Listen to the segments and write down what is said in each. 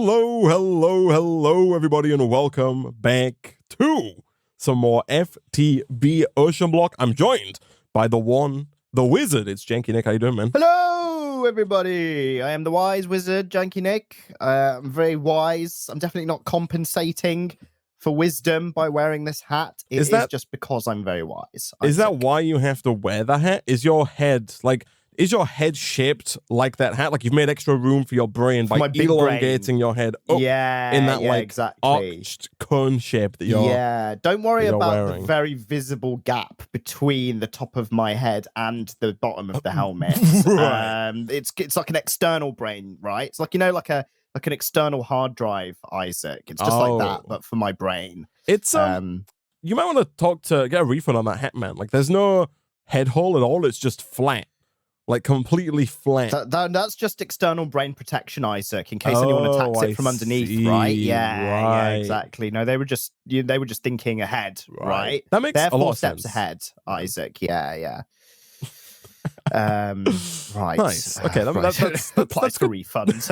Hello, everybody, and welcome back to some more FTB OceanBlock. I'm joined by the one, the wizard. It's Janky Nick. How you doing, man? Hello, everybody. I am the wise wizard, Janky Nick. I'm very wise. I'm definitely not compensating for wisdom by wearing this hat. It is just because I'm very wise. Is that why you have to wear the hat? Is your head shaped like that hat? Like you've made extra room for your brain by elongating your head up in that arched cone shape that you're don't worry about wearing. The very visible gap between the top of my head and the bottom of the helmet. Right. It's like an external brain, right? It's like, you know, like an external hard drive, Isaac. It's just like that, but for my brain. It's you might want to get a refund on that hat, man. Like there's no head hole at all. It's just flat. Like completely flat. That's just external brain protection, Isaac, in case anyone attacks it from underneath, right? Yeah, exactly. No, they were just thinking ahead, right? That makes They're a lot 4 of steps sense. ahead, Isaac. Yeah. Right. Nice. Okay, that's applies for refund.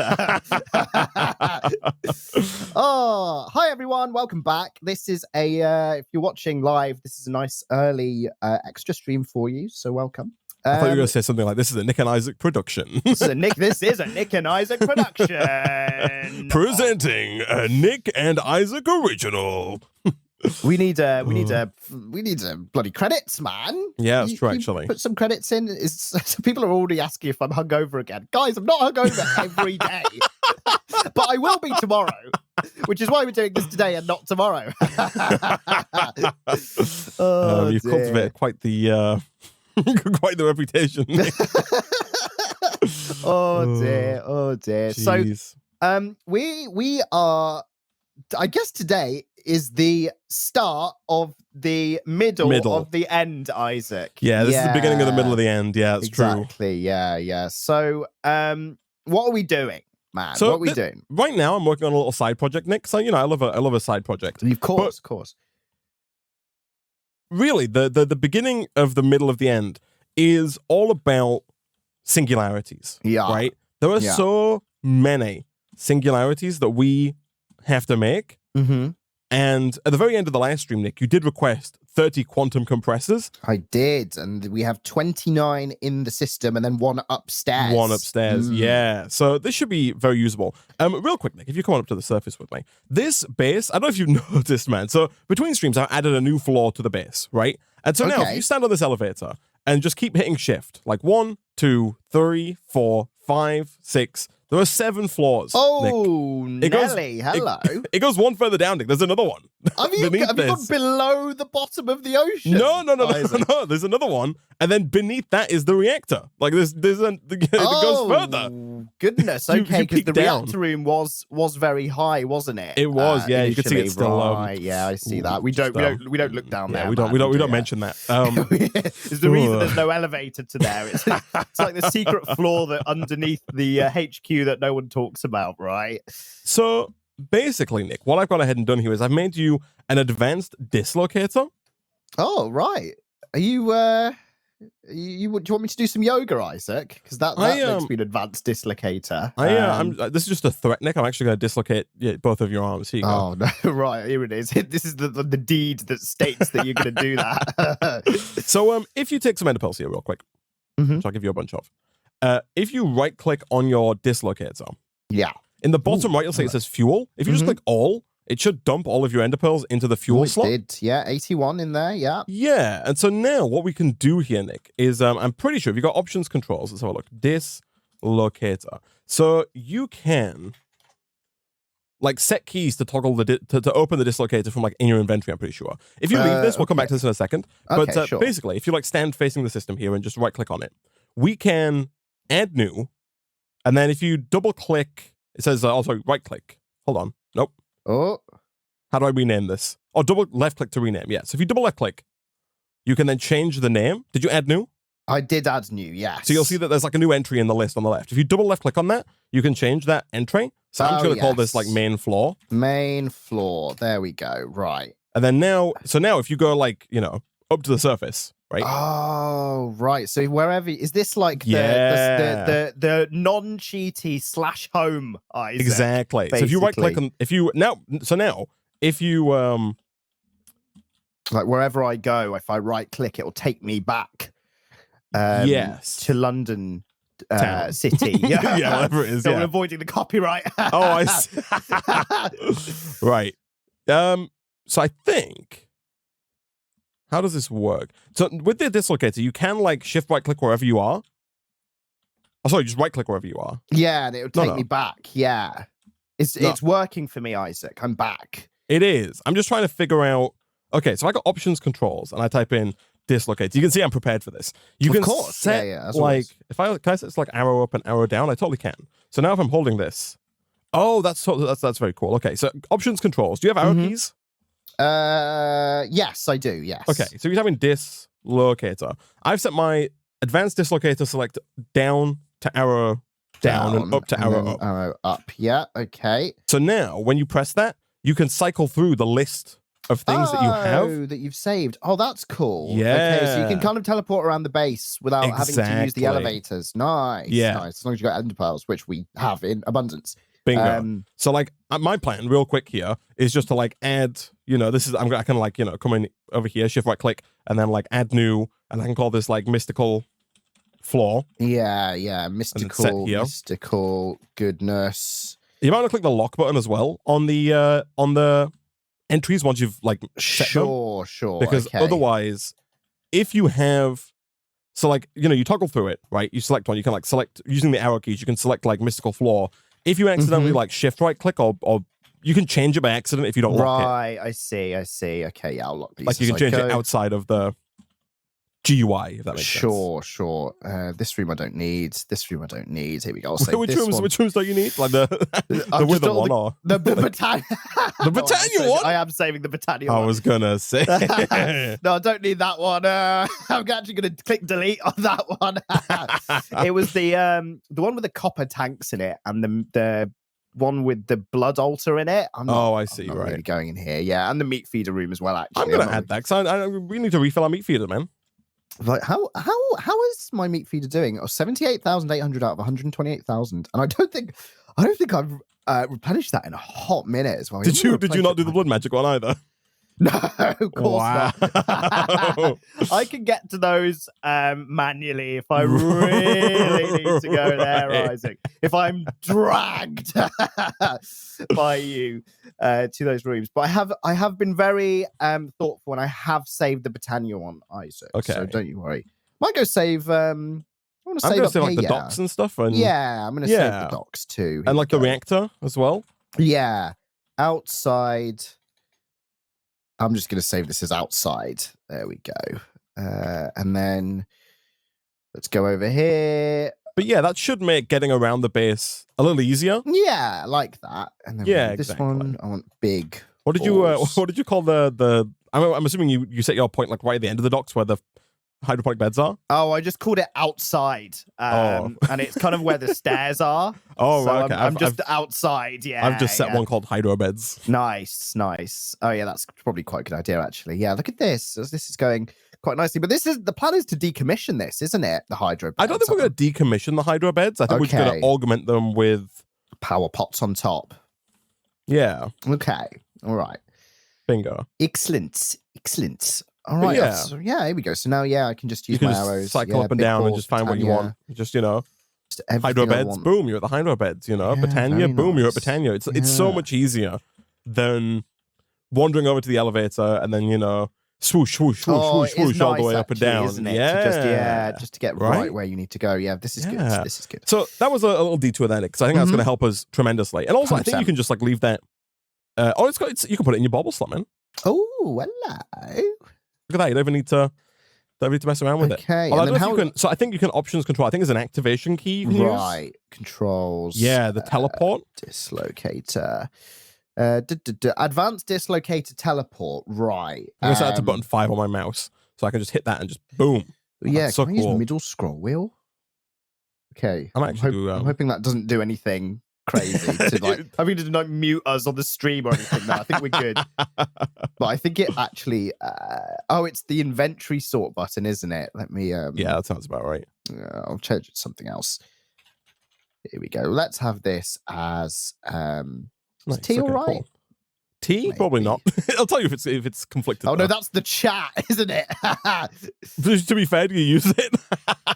Oh, hi everyone. Welcome back. This is if you're watching live, this is a nice early extra stream for you. So welcome. I thought you were going to say something like, this is a Nick and Isaac production. This is a Nick and Isaac production. Presenting a Nick and Isaac original. We need bloody credits, man. Yeah, that's true, actually. Put some credits in. So people are already asking if I'm hungover again. Guys, I'm not hungover every day. But I will be tomorrow, which is why we're doing this today and not tomorrow. You've cultivated quite the reputation. Oh dear. Geez. So we are, I guess today is the start of the middle of the end, Isaac. Yeah, this is the beginning of the middle of the end. Yeah, it's true. Exactly. Yeah. So what are we doing, man? So what are we doing? Right now I'm working on a little side project, Nick. So, you know, I love a side project. Of course. Really, the beginning of the middle of the end is all about singularities. Yeah. Right? There are so many singularities that we have to make. Mm-hmm. And at the very end of the last stream, Nick, you did request 30 quantum compressors. I did. And we have 29 in the system and then one upstairs. Yeah. So this should be very usable. Real quick, Nick, if you come on up to the surface with me. This base, I don't know if you've noticed, man. So between streams, I added a new floor to the base, right? And so now if you stand on this elevator and just keep hitting shift, like 1, 2, 3, 4, 5, 6. There are 7 floors. Oh, Nick. Nelly, hello. It goes one further down, Nick. There's another one. Have you gone below the bottom of the ocean? No. There's another one. And then beneath that is the reactor. Like it goes further. Goodness. Okay, because the reactor room was very high, wasn't it? It was, yeah. You can see it's still right. Yeah, I see that. We don't look down there. We don't mention that. It's the reason there's no elevator to there. It's like the secret floor that underneath the HQ that no one talks about, right? So basically, Nick, what I've gone ahead and done here is I've made you an advanced dislocator. Oh, right. Are you do you want me to do some yoga, Isaac? Because that makes me an advanced dislocator. This is just a threat, Nick. I'm actually going to dislocate both of your arms. Here you go. Oh, no. Right. Here it is. This is the deed that states that you're going to do that. So if you take some ender pearls here real quick, which I'll give you a bunch of. If you right-click on your dislocator, in the bottom right, you'll say it says fuel. If you just click all, it should dump all of your ender pearls into the fuel slot. It did, yeah. 81 in there, yeah. Yeah, and so now what we can do here, Nick, is I'm pretty sure if you've got options controls, let's have a look. Dislocator. So you can like set keys to toggle to open the dislocator from like in your inventory, I'm pretty sure. If you leave this, we'll come back to this in a second. But sure. Basically, if you like stand facing the system here and just right-click on it, we can add new, and then if you double-click, it says, right-click. Hold on. Nope. Oh. How do I rename this? Oh, double left-click to rename. Yeah. So if you double left-click, you can then change the name. Did you add new? I did add new, yes. So you'll see that there's like a new entry in the list on the left. If you double left-click on that, you can change that entry. So I'm just going to call this like main floor. Main floor. There we go. Right. And then now if you go like, up to the surface, right? Oh, right. So wherever is this like the non-cheaty / home, Isaac? Exactly. Basically. So if you right click on now if you like wherever I go, if I right click, it will take me back yes to London town. city. Yeah, yeah, whatever it is. So yeah. I'm avoiding the copyright. Oh, I see. Right. So I think, how does this work? So with the dislocator, you can like shift right click wherever you are. Oh, sorry, just right click wherever you are. Yeah, and it would take me back. Yeah, it's working for me, Isaac. I'm back. It is. I'm just trying to figure out. Okay, so I got options controls, and I type in dislocator. You can see I'm prepared for this. You can set like if I can I set like arrow up and arrow down. I totally can. So now if I'm holding this, oh, that's very cool. Okay, so options controls. Do you have arrow keys? Yes, I do. Yes. Okay, so you're having dislocator. I've set my advanced dislocator select down to arrow down and up to arrow up. Arrow up. Yeah. Okay. So now when you press that, you can cycle through the list of things that you have that you've saved. Oh, that's cool. Yeah. Okay, so you can kind of teleport around the base without having to use the elevators. Nice. Yeah. Nice. As long as you got ender pearls, which we have in abundance. Bingo. So like my plan real quick here is just to like add, this is, I can like, come in over here, shift right click, and then like add new, and I can call this like mystical floor. Yeah. Mystical goodness. You might want to click the lock button as well on the entries once you've like set them. Sure. Because otherwise, if you have, so like, you toggle through it, right? You select one, you can like select using the arrow keys, you can select like mystical floor. If you accidentally like shift right click or you can change it by accident if you don't lock it. Right, I see. Okay, yeah, I'll lock these. Like you can change it outside of the GUI, if that makes sense. Sure. This room I don't need. This room I don't need. Here we go. I'll save which rooms don't you need? Like the wither one or the Britannia. The Britannia one? I am saving the Britannia one. I was gonna say. No, I don't need that one. I'm actually gonna click delete on that one. It was the one with the copper tanks in it and the one with the blood altar in it. I see. I'm not right. really going in here. Yeah, and the meat feeder room as well. Actually, I'm gonna add that because we need to refill our meat feeder, man. Like how is my meat feeder doing? 78,800 out of 128,000, and I don't think I've replenished that in a hot minute as well. Did you not do the blood magic one either? No, of course not. I can get to those manually if I really need to go there, Isaac. If I'm dragged by you to those rooms. But I have been very thoughtful and I have saved the Britannia one, Isaac. Okay. So don't you worry. Might go save I want to save like the docks and stuff. And yeah, I'm gonna save the docks too. And like the reactor as well. Yeah. Outside. I'm just going to save this as outside. There we go. And then let's go over here. But yeah, that should make getting around the base a little easier. Yeah, I like that. And then this one, I want big. What did you call the? I'm assuming you set your point like right at the end of the docks where the hydroponic beds are. Oh, I just called it outside. And it's kind of where the stairs are. Oh, so right, okay. I'm just outside. Yeah. I've just set one called hydro beds. Nice. Oh yeah, that's probably quite a good idea actually. Yeah, look at this. This is going quite nicely. But the plan is to decommission this, isn't it? The hydro beds. I don't think we're going to decommission the hydro beds. I think we're just going to augment them with power pots on top. Yeah. Okay. All right. Bingo. Excellent. All right. Yeah. Here we go. So now, I can just use my arrows. Cycle up and down and just find what you want. Just hydro beds. Boom, you're at the hydro beds. Britannia. Boom, you're at Britannia. It's so much easier than wandering over to the elevator and then swoosh swoosh all the way up and down. Isn't it? Just to get right where you need to go. Yeah, this is good. This is good. So that was a little detour then, because I think that's going to help us tremendously. And also, 100%. I think you can just like leave that. You can put it in your bobble slot, man. Oh, hello. Look at that. You don't even need to mess around with it. Okay. So I think you can options control. I think there's an activation key you can use. Controls. Yeah, the teleport. Dislocator. Advanced dislocator teleport. Right. I'm going to set that to button 5 on my mouse. So I can just hit that and just boom. Yeah, so can I use middle scroll wheel? Okay. I'm hoping that doesn't do anything crazy to like having to like mute us on the stream or anything. No, I think we're good. But I think it actually it's the inventory sort button, isn't it? Let me yeah, that sounds about right. I'll change it to something else. Here we go. Let's have this as nice. T all right? Cool. T? Maybe. Probably not. I'll tell you if it's conflicted. Oh, no, that's the chat, isn't it? To be fair, do you use it?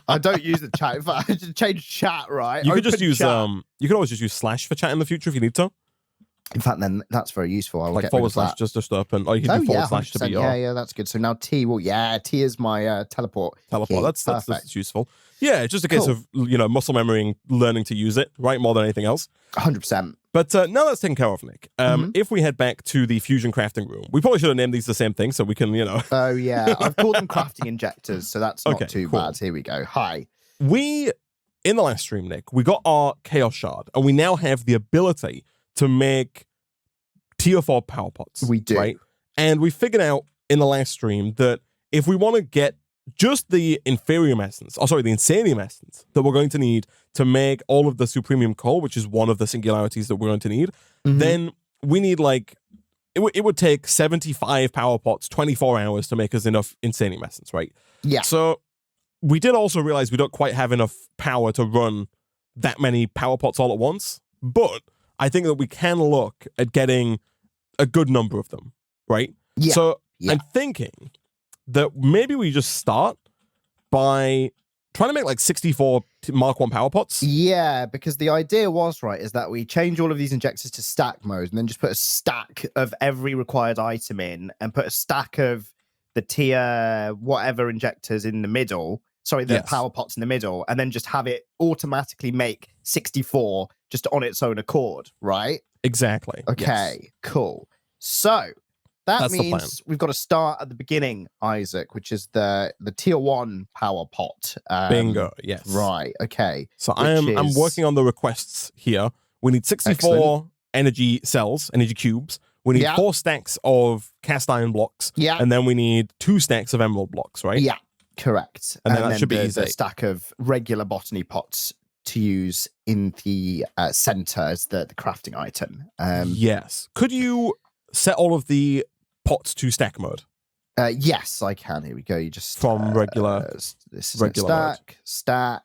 I don't use the chat. In fact, I just change chat, right? You could just use you could always just use slash for chat in the future if you need to. In fact, then that's very useful. I'll like get forward slash just open. Or you can do forward slash to be your... Yeah, that's good. So now T T is my teleport. Teleport. That's useful. Yeah, it's just a case of muscle memory and learning to use it, right? More than anything else. 100%. But now that's taken care of, Nick. If we head back to the fusion crafting room, we probably should have named these the same thing so we can, Oh, yeah. I've called them crafting injectors, so that's not too bad. Here we go. Hi. In the last stream, Nick, we got our Chaos Shard, and we now have the ability to make tier 4 power pots. We do. Right? And we figured out in the last stream that if we want to get just the Inferium Essence, the Insanium Essence that we're going to need to make all of the Supremium Coal, which is one of the singularities that we're going to need, then we need it would take 75 power pots, 24 hours to make us enough Insanium Essence, right? Yeah. So we did also realize we don't quite have enough power to run that many power pots all at once, but I think that we can look at getting a good number of them, right? Yeah. So I'm thinking that maybe we just start by trying to make 64 Mark 1 power pots. Yeah, because the idea was, is that we change all of these injectors to stack mode and then just put a stack of every required item in and put a stack of the tier whatever injectors in the middle. The power pots in the middle, and then just have it automatically make 64 just on its own accord, right? Exactly. Okay, cool. So that means we've got to start at the beginning, Isaac, which is the tier 1 power pot. Bingo. Yes. Right. Okay. So I'm working on the requests here. We need 64 energy cells, energy cubes. We need 4 stacks of cast iron blocks. Yeah. And then we need 2 stacks of emerald blocks, right? Yeah. Correct. And then that should be easy. A stack of regular botany pots to use in the center as the crafting item. Yes. Could you set all of the pots to stack mode? Yes, I can. Here we go. You just from regular. This is regular stack.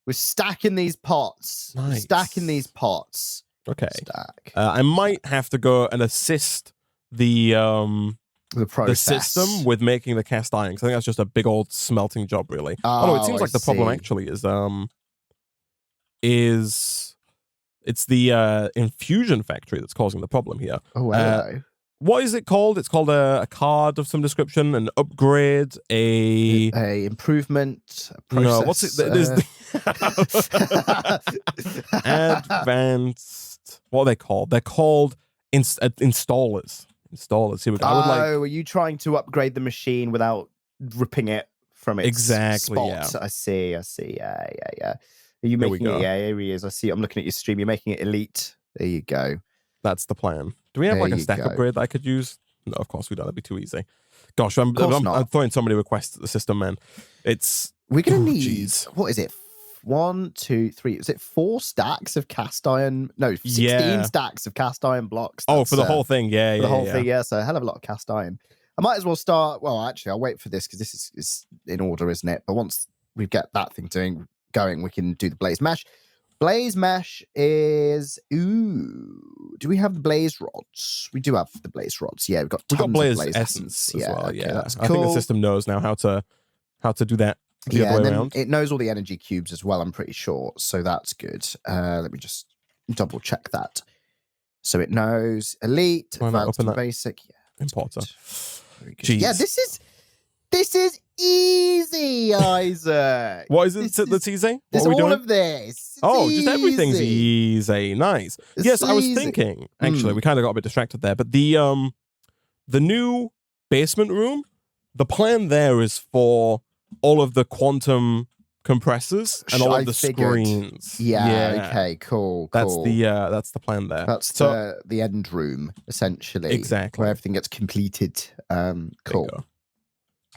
We're stacking these pots. Nice. Stacking these pots. Okay. Stack. I might have to go and assist the system with making the cast iron, because I think that's just a big old smelting job, really. Oh, it seems like the problem actually is it's the infusion factory that's causing the problem here. Oh, hello. What is it called? It's called a card of some description, an upgrade, a improvement. No, what's it? Advanced. What are they called? They're called installers. Installers. Here we go. Are you trying to upgrade the machine without ripping it from its spot? Yeah. I see. Yeah. Are you making it? Yeah, here he is. I see. I'm looking at your stream. You're making it elite. There you go. That's the plan. Do we have a stack upgrade that I could use? No, of course we don't. That'd be too easy. Gosh, I'm throwing so many requests at the system, man. We're gonna need. What is it? 1, 2, 3. Is it 4 stacks of cast iron? No, 16 stacks of cast iron blocks. For the whole thing, the whole thing, yeah. So a hell of a lot of cast iron. I might as well start. Well, actually, I'll wait for this because this is in order, isn't it? But once we get that thing going, we can do the blaze mesh. Blaze mesh is do we have the blaze rods? We do have the blaze rods. Yeah, we've got blaze essence as well. Okay, that's cool. I think the system knows now how to do that. The other way around. It knows all the energy cubes as well, I'm pretty sure. So that's good. Let me just double check that. So it knows elite, advanced, and basic. Yeah, importer. Jeez. Yeah, this is easy, Isaac. What is it that's easy? There's all of this. Just everything's easy. Nice. Yes, I was thinking, actually, we kind of got a bit distracted there, but the new basement room, the plan there is for all of the quantum compressors and all of the screens. Yeah. Okay. Cool. That's the plan there. That's the end room, essentially. Exactly. Where everything gets completed. Cool.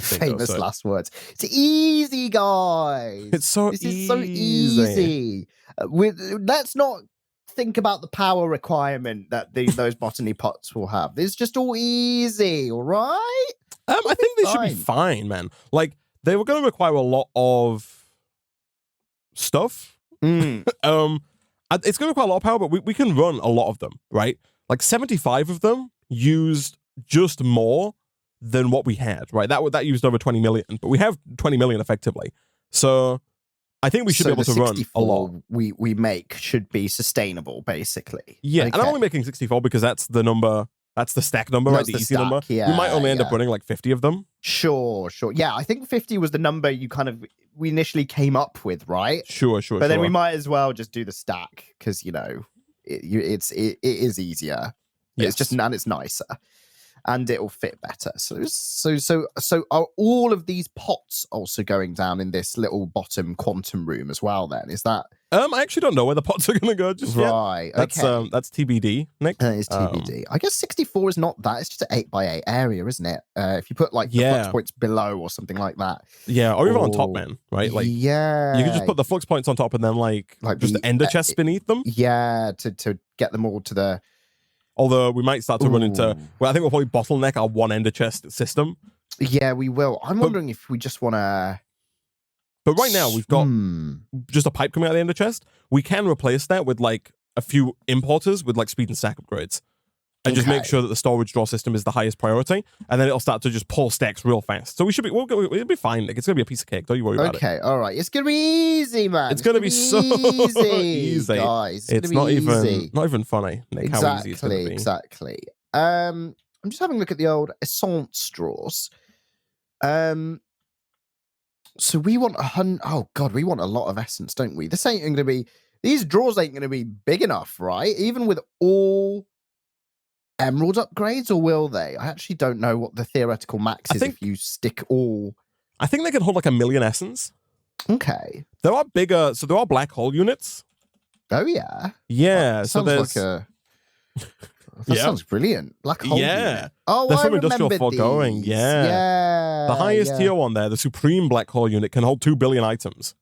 Famous last words. It's easy, guys. It's so easy. This is so easy. Let's not think about the power requirement that those botany pots will have. It's just all easy, all right? I think they should be fine, man. Like, they were going to require a lot of stuff. It's going to require a lot of power, but we can run a lot of them, right? Like 75 of them used just more than what we had, right? That used over 20 million, but we have 20 million effectively. So I think we should be able to run a lot. We make should be sustainable, basically. Yeah, and I'm only making 64 because that's the number. That's the stack number, right? The easy number. Yeah, we might only end up running like 50 of them. Sure. Yeah, I think 50 was the number we initially came up with, right? Sure. But then we might as well just do the stack because it is easier. Yes. It's just and it's nicer. And it'll fit better. So are all of these pots also going down in this little bottom quantum room as well? Then is that? I actually don't know where the pots are going to go just yet. Right. That's TBD, Nick. That is TBD. I guess 64 is not that. It's just an 8x8 area, isn't it? If you put the flux points below or something like that. Yeah, or even on top, man. Right? Like, yeah, you can just put the flux points on top and then like just the ender chests beneath them. Yeah, to get them all to the. Although we might start to run into, I think we'll probably bottleneck our one ender chest system. Yeah, we will. I'm wondering if we just want to. But right now we've got just a pipe coming out of the ender chest. We can replace that with like a few importers with like speed and stack upgrades, and just make sure that the storage draw system is the highest priority, and then it'll start to just pull stacks real fast. So we'll be fine. Like, it's gonna be a piece of cake. Don't you worry about it. Okay, all right. It's gonna be easy, man. It's gonna be so easy, guys. It's not even funny. Nick, how easy it's gonna be. Exactly. I'm just having a look at the old essence draws. So we want 100. Oh God, we want a lot of essence, don't we? This ain't going to be. These draws ain't going to be big enough, right? Even with all emerald upgrades, or will they? I actually don't know what the theoretical max is if you stick all. I think they can hold like 1 million essence. Okay. There are bigger. So there are black hole units. Oh yeah. Yeah. So there's like a. That sounds brilliant. Black hole. Yeah. Unit. Oh, they're from Industrial Foregoing. Yeah. The highest tier one there, the Supreme Black Hole unit, can hold 2 billion items.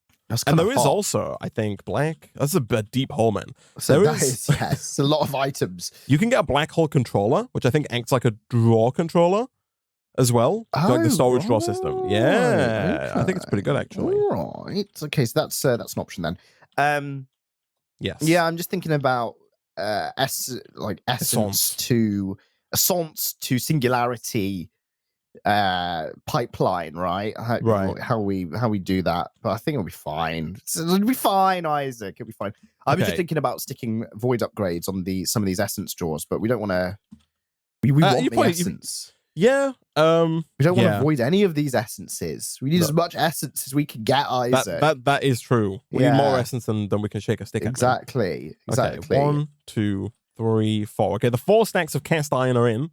And there is also, I think, black. That's a deep hole, man. So yes, a lot of items. You can get a black hole controller, which I think acts like a draw controller as well. Like the storage draw system. Yeah. Okay. I think it's pretty good, actually. All right. Okay, so that's an option then. Yes. Yeah, I'm just thinking about essence to singularity pipeline, right? How we do that, but I think it'll be fine. It'll be fine, Isaac. It'll be fine. I was just thinking about sticking void upgrades on some of these essence draws, but we don't want to. We want the essence. Yeah. We don't want to avoid any of these essences. We need as much essence as we can get, Isaac. That is true. We need more essence than we can shake a stick at. Exactly. Okay, 1, 2, 3, 4. Okay, the 4 stacks of cast iron are in.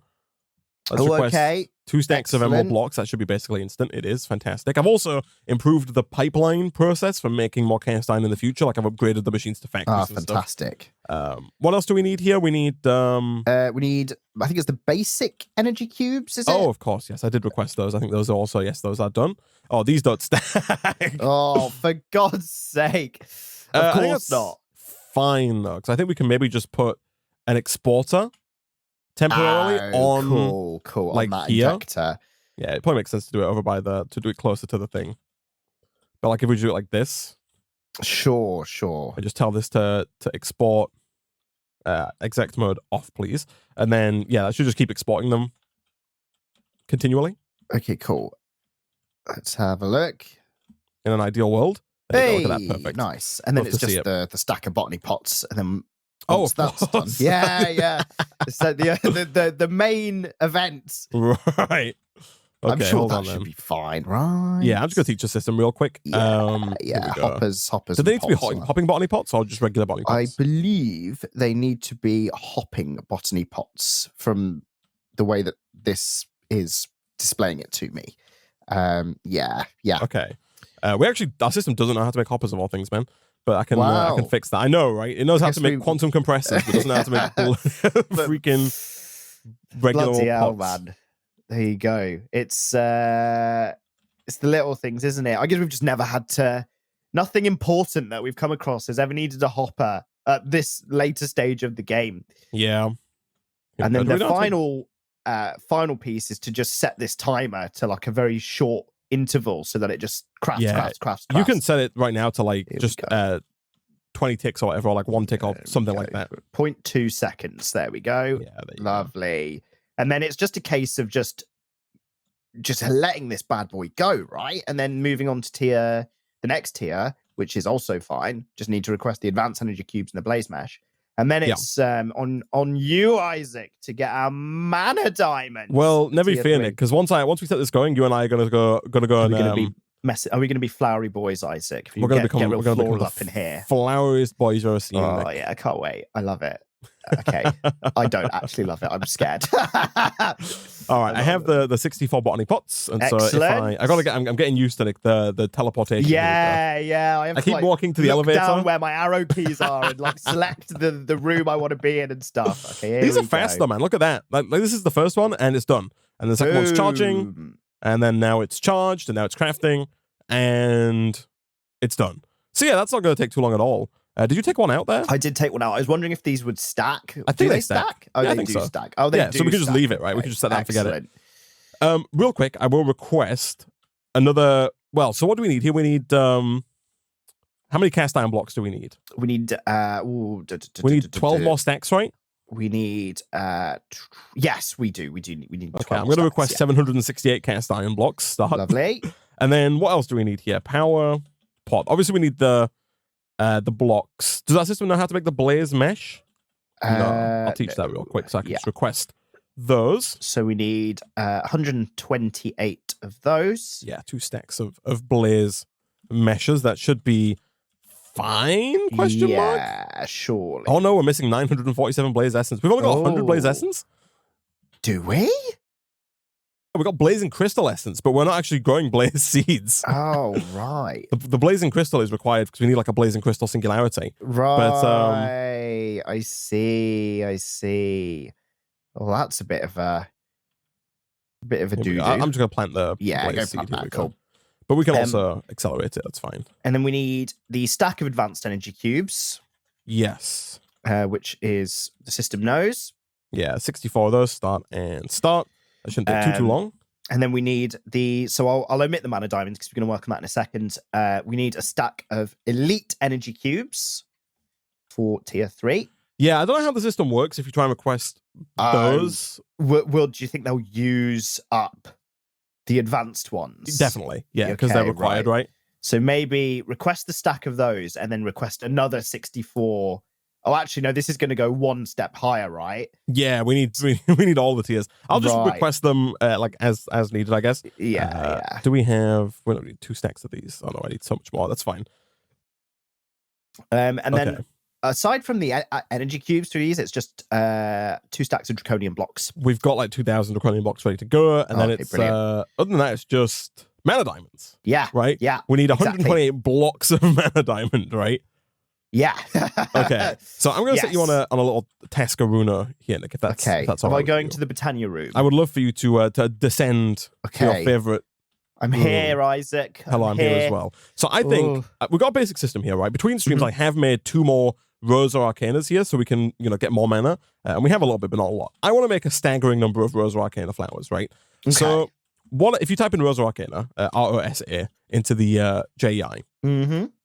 Let's request 2 stacks of emerald blocks. That should be basically instant. It is fantastic. I've also improved the pipeline process for making more cast iron in the future. Like, I've upgraded the machines to factories. Fantastic. What else do we need here? We need I think it's the basic energy cubes, is it? Oh, of course, yes. I did request those. I think those are also, yes, those are done. Oh, these don't stack. Oh, for God's sake. Of course not. Fine, though, because I think we can maybe just put an exporter temporarily on cool like on that here. injector. Yeah, it probably makes sense to do it over by to do it closer to the thing. But like if we do it like this, sure. I just tell this to export exec mode off, please, and then that should just keep exporting them continually. Okay, cool. Let's have a look. In an ideal world, there you go. Look at that, perfect, nice. And then it's just the stack of botany pots, and then. That's done. Yeah. So the main event. Right. Okay, I'm sure that should be fine, right? Yeah, I'm just gonna teach the system real quick. Hoppers. Do they need to be hopping botany pots or just regular botany pots? I believe they need to be hopping botany pots from the way that this is displaying it to me. Yeah. Okay. Our system doesn't know how to make hoppers of all things, man. But I can fix that. I know, right? It knows how to make quantum compressors, but doesn't know how to make freaking regular bloody hell, pots. man. There you go. It's the little things, isn't it? I guess we've just never had to. Nothing important that we've come across has ever needed a hopper at this later stage of the game. Yeah. And then the final piece is to just set this timer to like a very short interval so that it just crafts. You can set it right now to like just 20 ticks or whatever, or like 1 tick or something like that. 0.2 seconds. There we go. Yeah, lovely. And then it's just a case of just letting this bad boy go, right? And then moving on to the next tier, which is also fine. Just need to request the advanced energy cubes and the blaze mesh. And then it's on you, Isaac, to get our mana diamond. Well, never fear, Nick, because once we set this going, you and I are gonna go and are we going to be flowery boys, Isaac? We're going to become floral up in here. Floweriest boys you've ever seen. Oh Nick. yeah, I can't wait. I love it. Okay, I don't actually love it. I'm scared. All right, I have the 64 botany pots, and excellent. So I'm getting used to the teleportation. Yeah. I keep walking to the elevator down where my arrow keys are and like select the room I want to be in and stuff. Okay, these are fast though, man. Look at that. Like this is the first one, and it's done, and the second one's charging, and then now it's charged, and now it's crafting, and it's done. So yeah, that's not going to take too long at all. Did you take one out there? I did take one out. I was wondering if these would stack. I think they stack. Oh, yeah, they I think so. Stack. Oh, they do. So we can just leave it, right? We can just set that and forget it. Real quick, I will request another. Well, so what do we need here? We need how many cast iron blocks do we need? We need we need 12 more stacks, right? We need yes, we do. We need 12. Okay, I'm going to request 768 cast iron blocks. Start. Lovely. And then what else do we need here? Power pot. Obviously, we need the blocks. Does that system know how to make the blaze mesh? No, I'll teach that real quick so I can just request those. So we need 128 of those. Yeah, 2 stacks of blaze meshes. That should be fine? Question mark? Yeah, surely. Oh no, we're missing 947 blaze essence. We've only got 100 blaze essence. Do we? We got blazing crystal essence, but we're not actually growing blaze seeds. Oh, right. The blazing crystal is required because we need like a blazing crystal singularity. Right. But, I see. Well, that's a bit of a doo-doo. I'm just going to plant the blaze seed. Here cool. But we can also accelerate it. That's fine. And then we need the stack of advanced energy cubes. Yes. Which is the system knows. Yeah, 64 of those. Start. That shouldn't take too long. And then we need so I'll omit the mana diamonds because we're going to work on that in a second. We need a stack of elite energy cubes for tier 3. Yeah, I don't know how the system works if you try and request those. Will do you think they'll use up the advanced ones? Definitely, yeah, because they're required, right? So maybe request the stack of those and then request another 64. Oh, actually, no, this is going to go one step higher, right? Yeah, we need all the tiers. I'll just request them like as needed, I guess. Yeah. Do we have? We don't need 2 stacks of these. Oh no, I need so much more. That's fine. And then aside from the energy cubes to these, it's just 2 stacks of draconian blocks. We've got like 2,000 draconian blocks ready to go, and then it's other than that, it's just mana diamonds. Yeah. Right. Yeah. We need 128 blocks of mana diamond, right? Yeah. Okay. So I'm going to set you on a little Tascaruna here, Nick, if that's okay. If that's all Am right I going to the Britannia room? I would love for you to descend to your favorite. I'm here, Isaac. Hello, I'm here as well. So I think we've got a basic system here, right? Between streams, I have made 2 more Rosa Arcanas here so we can, get more mana. And we have a little bit, but not a lot. I want to make a staggering number of Rosa Arcana flowers, right? Okay. So if you type in Rosa Arcana, R-O-S-A, into the JEI,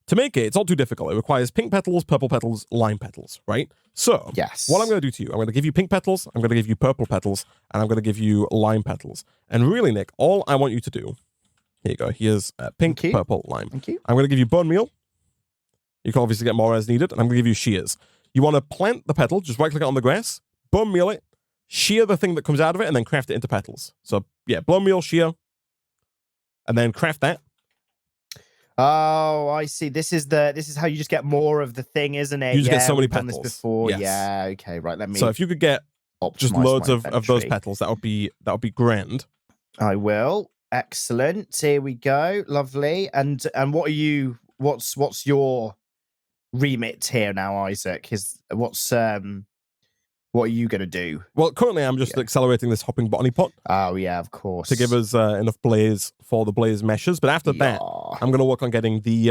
to make it, it's not too difficult. It requires pink petals, purple petals, lime petals, right? So, what I'm going to do to you, I'm going to give you pink petals, I'm going to give you purple petals, and I'm going to give you lime petals. And really, Nick, all I want you to do, here you go, here's pink, purple, lime. Thank you. I'm going to give you bone meal. You can obviously get more as needed, and I'm going to give you shears. You want to plant the petal, just right-click it on the grass, bone meal it, shear the thing that comes out of it, and then craft it into petals. So, yeah, bone meal, shear, and then craft that. Oh, I see. This is how you just get more of the thing, isn't it? You just get so many petals. Done this before. Yes. Yeah. Okay. Right. Let me. So if you could get just loads of those petals, that would be grand. I will. Excellent. Here we go. Lovely. And what are you? What's your remit here now, Isaac? This What are you going to do? Well, currently I'm just accelerating this hopping botany pot. Oh, yeah, of course. To give us enough blaze for the blaze meshes. But after that, I'm going to work on getting the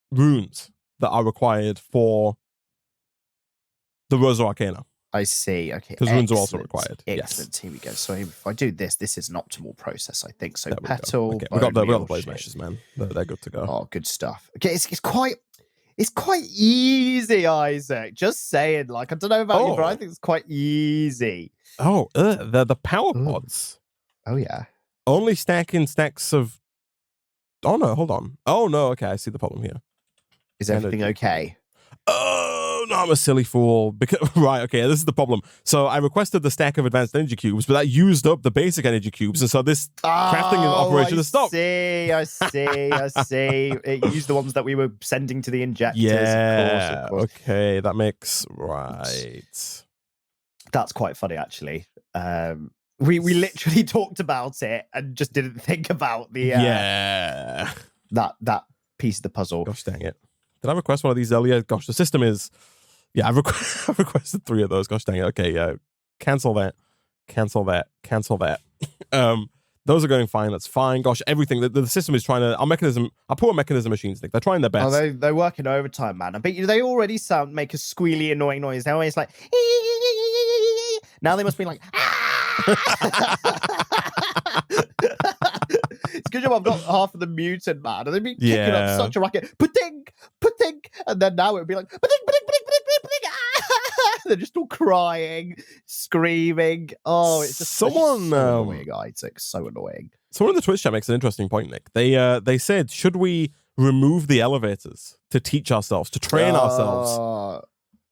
runes that are required for the Rose of Arcana. I see. Okay. Because runes are also required. Excellent. Yes. Here we go. So if I do this, this is an optimal process, I think. So there petal. Okay. We got the blaze meshes, man. They're good to go. Oh, good stuff. Okay, it's quite easy, Isaac. Just saying. Like, I don't know about you, but I think it's quite easy. Oh, the power pods. Oh yeah. Only stacking stacks of. Oh no, hold on. Oh no, okay, I see the problem here. Is everything okay? Oh no, I'm a silly fool. Right, okay, this is the problem. So I requested the stack of advanced energy cubes, but that used up the basic energy cubes, and so this crafting operation has stopped. I see. It used the ones that we were sending to the injectors. Yeah. Of course. Okay, that makes right. That's quite funny, actually. We literally talked about it and just didn't think about the that piece of the puzzle. Gosh dang it. Did I request one of these earlier? Gosh, the system is... Yeah, I've requested 3 of those. Gosh dang it. Okay, cancel that. Cancel that. Cancel that. Those are going fine. That's fine. Gosh, everything. The system is trying to... Our poor mechanism machines, Nick. They're trying their best. Oh, they're working overtime, man. I bet you they already make a squealy, annoying noise. They're always like... Now they must be like... It's a good job I've got half of the mutant, man. And they'd be kicking up such a racket. Pudding! And then now it would be like, pudding! They're just all crying, screaming. Oh, it's just so annoying, Isaac. So annoying. Someone in the Twitch chat makes an interesting point, Nick. They said, should we remove the elevators to teach ourselves, to train ourselves?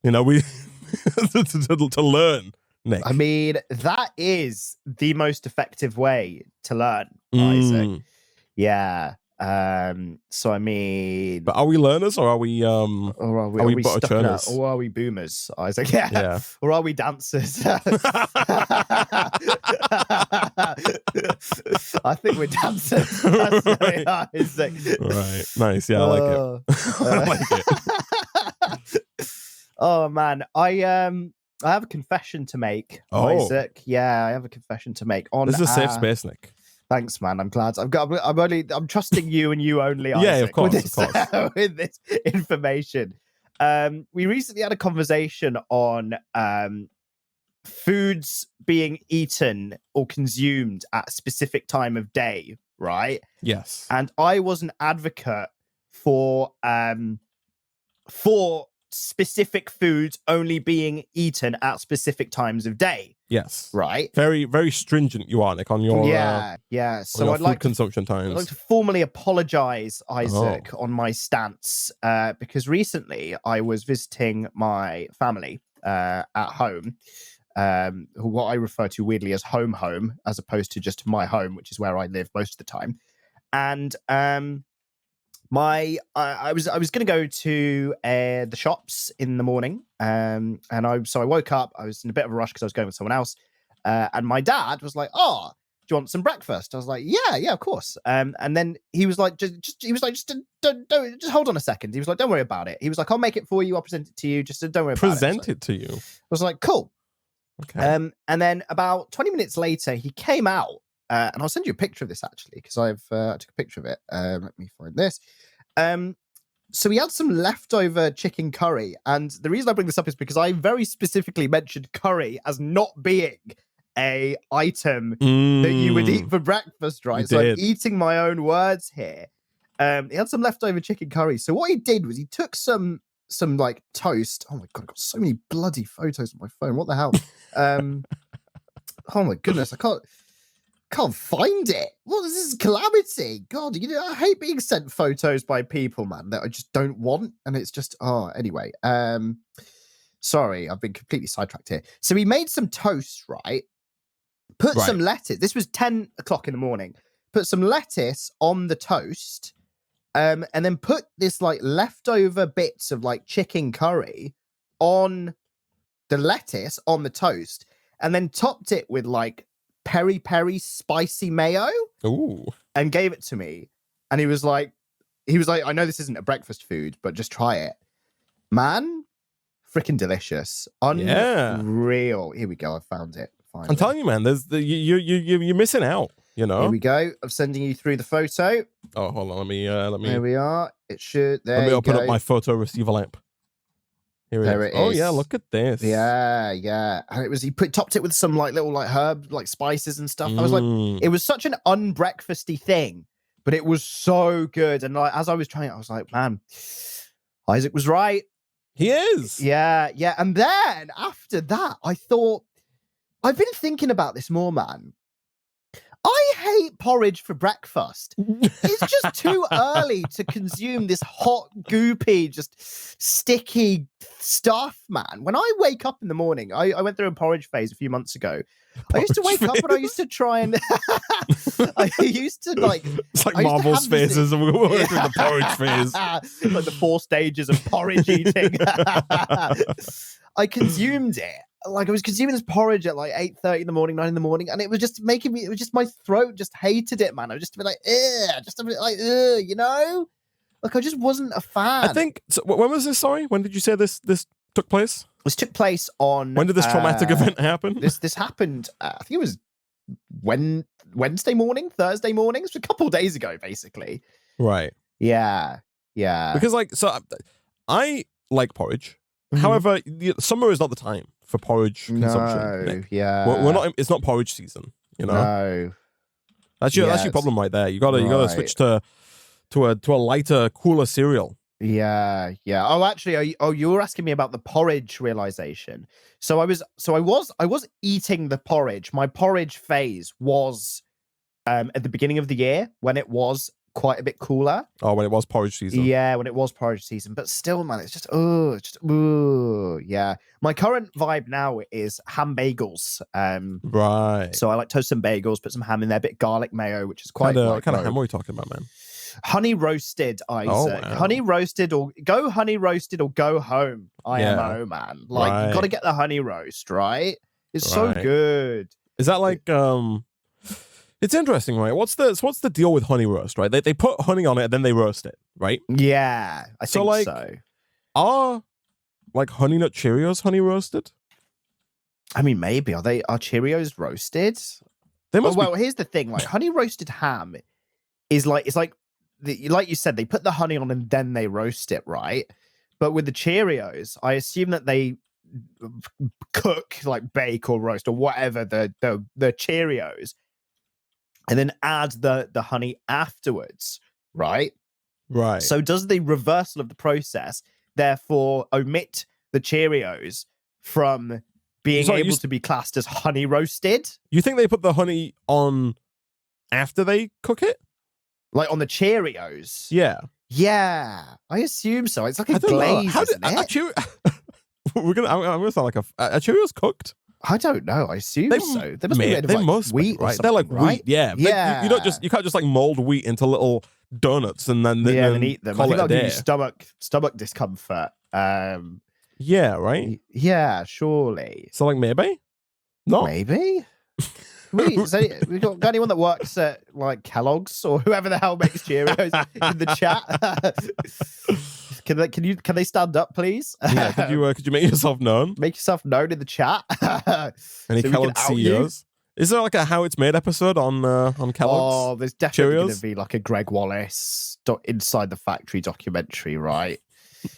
You know, we to learn. Nick. I mean, that is the most effective way to learn, Isaac. Yeah. So I mean, but are we learners or are we are we butter churners? Or are we boomers, Isaac? Yeah. Or are we dancers? I think we're dancers. Right. Isaac. Right. Nice. Yeah, I like it. I like it. Oh man, I have a confession to make, Isaac. Yeah, I have a confession to make. This is a safe space, Nick. Thanks, man. I'm glad. I'm trusting you and you only, Isaac. Yeah, of course, with this information. We recently had a conversation on foods being eaten or consumed at a specific time of day, right? Yes. And I was an advocate for specific foods only being eaten at specific times of day. Yes. Right. Very, very stringent you are, Nick, on your So I'd like consumption times. I'd like to formally apologize, Isaac, on my stance, because recently I was visiting my family at home, what I refer to weirdly as home, as opposed to just my home, which is where I live most of the time. And I was going to go to the shops in the morning, and I woke up. I was in a bit of a rush because I was going with someone else, and my dad was like, "Oh, do you want some breakfast?" I was like, "Yeah, of course." And then he was like, "Just hold on a second." He was like, "Don't worry about it." He was like, "I'll make it for you. I'll present it to you. Just don't worry about it." Present it to you. I was like, "Cool." Okay. And then about 20 minutes later, he came out. And I'll send you a picture of this actually, because I took a picture of it. Let me find this. So he had some leftover chicken curry, and the reason I bring this up is because I very specifically mentioned curry as not being a item that you would eat for breakfast, right? So I'm eating my own words here. He had some leftover chicken curry. So what he did was he took some like toast. Oh my god, I've got so many bloody photos on my phone. What the hell? Oh my goodness, I can't find it. What is this calamity? God, I hate being sent photos by people, man, that I just don't want. And it's just, anyway. Sorry, I've been completely sidetracked here. So he made some toast, right? Put some lettuce. This was 10 o'clock in the morning. Put some lettuce on the toast. And then put this like leftover bits of like chicken curry on the lettuce on the toast. And then topped it with like peri-peri spicy mayo. Ooh. And gave it to me. And he was like, I know this isn't a breakfast food, but just try it. Man, freaking delicious. Unreal. Here we go. I found it. Finally. I'm telling you, man. You're missing out. You know. Here we go. I'm sending you through the photo. Oh, hold on. Let me. There we are. It should. There let me open go. up my photo receiver app. Here it is. Oh yeah, look at this. Yeah. And it was topped it with some like little like herb like spices and stuff. I was like, it was such an unbreakfasty thing, but it was so good. And like as I was trying it, I was like, man, Isaac was right. He is. Yeah. And then after that, I thought, I've been thinking about this more, man. I hate porridge for breakfast. It's just too early to consume this hot, goopy, just sticky stuff, man. When I wake up in the morning, I went through a porridge phase a few months ago. I used to wake up and I used to try and I used to like it's like Marvel's phases and we're going through the porridge phase. Like the 4 stages of porridge eating. I consumed it. Like I was consuming this porridge at like 8:30 in the morning, 9 in the morning, and it was just making me. It was just my throat just hated it, man. I was just a bit like, just a bit like, you know, like I just wasn't a fan. I think. So when was this? Sorry, when did you say this took place? This took place on. When did this traumatic event happen? This happened. I think it was Wednesday morning, Thursday morning. It was a couple of days ago, basically. Right. Yeah. Because I like porridge. Mm-hmm. However, summer is not the time for porridge consumption. No, Nick. Yeah. We're not. It's not porridge season. You know. No. That's your problem right there. You gotta switch to a lighter, cooler cereal. Yeah. Oh, actually, you were asking me about the porridge realization. So I was eating the porridge. My porridge phase was at the beginning of the year when it was quite a bit cooler. Oh, when it was porridge season. Yeah, when it was porridge season. But still, man, it's just yeah. My current vibe now is ham bagels. Right. So I like toast some bagels, put some ham in there, a bit garlic mayo, which is quite. What kind of ham are we talking about, man? Honey roasted, Isaac. Oh, wow. Honey roasted or go home. IMO, man. Like you got to get the honey roast, right? It's so good. Is that like It's interesting, right? What's the deal with honey roast, right? They put honey on it and then they roast it, right? Yeah, I think so. Are like Honey Nut Cheerios honey roasted? I mean, maybe are Cheerios roasted? They must. Well, here's the thing: like honey roasted ham is like like you said, they put the honey on and then they roast it, right? But with the Cheerios, I assume that they cook, like bake or roast or whatever the Cheerios. And then add the honey afterwards, right? Right. So does the reversal of the process therefore omit the Cheerios from being able to be classed as honey roasted? You think they put the honey on after they cook it? Like on the Cheerios? Yeah. Yeah, I assume so. It's like a glaze, isn't it? I'm gonna sound like a Cheerios cooked? I don't know. I assume so. They must be made of like wheat, right? They're like right? wheat, yeah. Yeah. You can't just like mold wheat into little donuts and then eat them. I think that'll give you stomach discomfort. Yeah, right. Yeah, surely. So like maybe, no, maybe. We got anyone that works at like Kellogg's or whoever the hell makes Cheerios in the chat? Can they stand up, please? Yeah, could you make yourself known? Make yourself known in the chat. Any Kellogg's CEOs? Is there like a How It's Made episode on Kellogg's? Oh, there's definitely going Cheerios? to be like a Greg Wallace Inside the Factory documentary, right?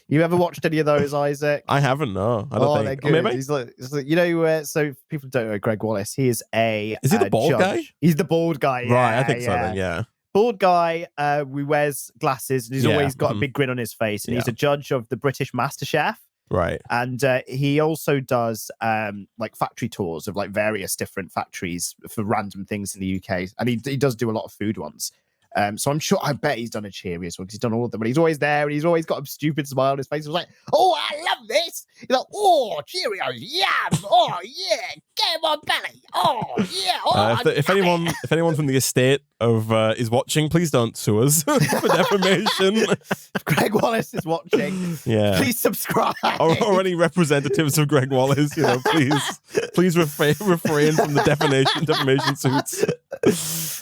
You ever watched any of those, Isaac? I haven't. No, I don't think. They're good. Maybe. He's like, you know, so people don't know Greg Wallace. He is Is he the bald judge. guy? He's the bald guy. Yeah, right, I think so. Then, yeah. Bald guy. He wears glasses and he's always got a big grin on his face. And he's a judge of the British MasterChef. Right. And he also does like factory tours of like various different factories for random things in the UK. And he does do a lot of food ones. So I'm sure, I bet he's done a Cheerios one because he's done all of them, but he's always there and he's always got a stupid smile on his face. He's like, oh, I love this. He's like, oh, Cheerios, yum. Oh, yeah, get my belly. Oh, yeah. Oh, if anyone from the estate of is watching, please don't sue us for defamation. If Greg Wallace is watching, please subscribe. Or any representatives of Greg Wallace, please refrain from the defamation suits.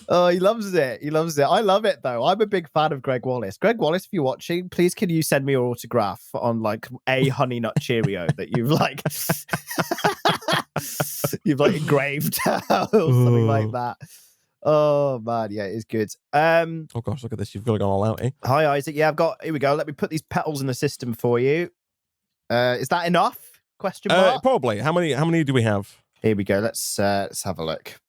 Oh, he loves it. He loves it. I love it though. I'm a big fan of Greg Wallace. Greg Wallace, if you're watching, please can you send me your autograph on like a Honey Nut Cheerio that you've like engraved or something like that. Oh man, yeah, it's good. Oh gosh, look at this. You've really gone all out, eh? Hi Isaac. Yeah, here we go. Let me put these petals in the system for you. Is that enough? Question mark? Probably. How many do we have? Here we go. Let's have a look.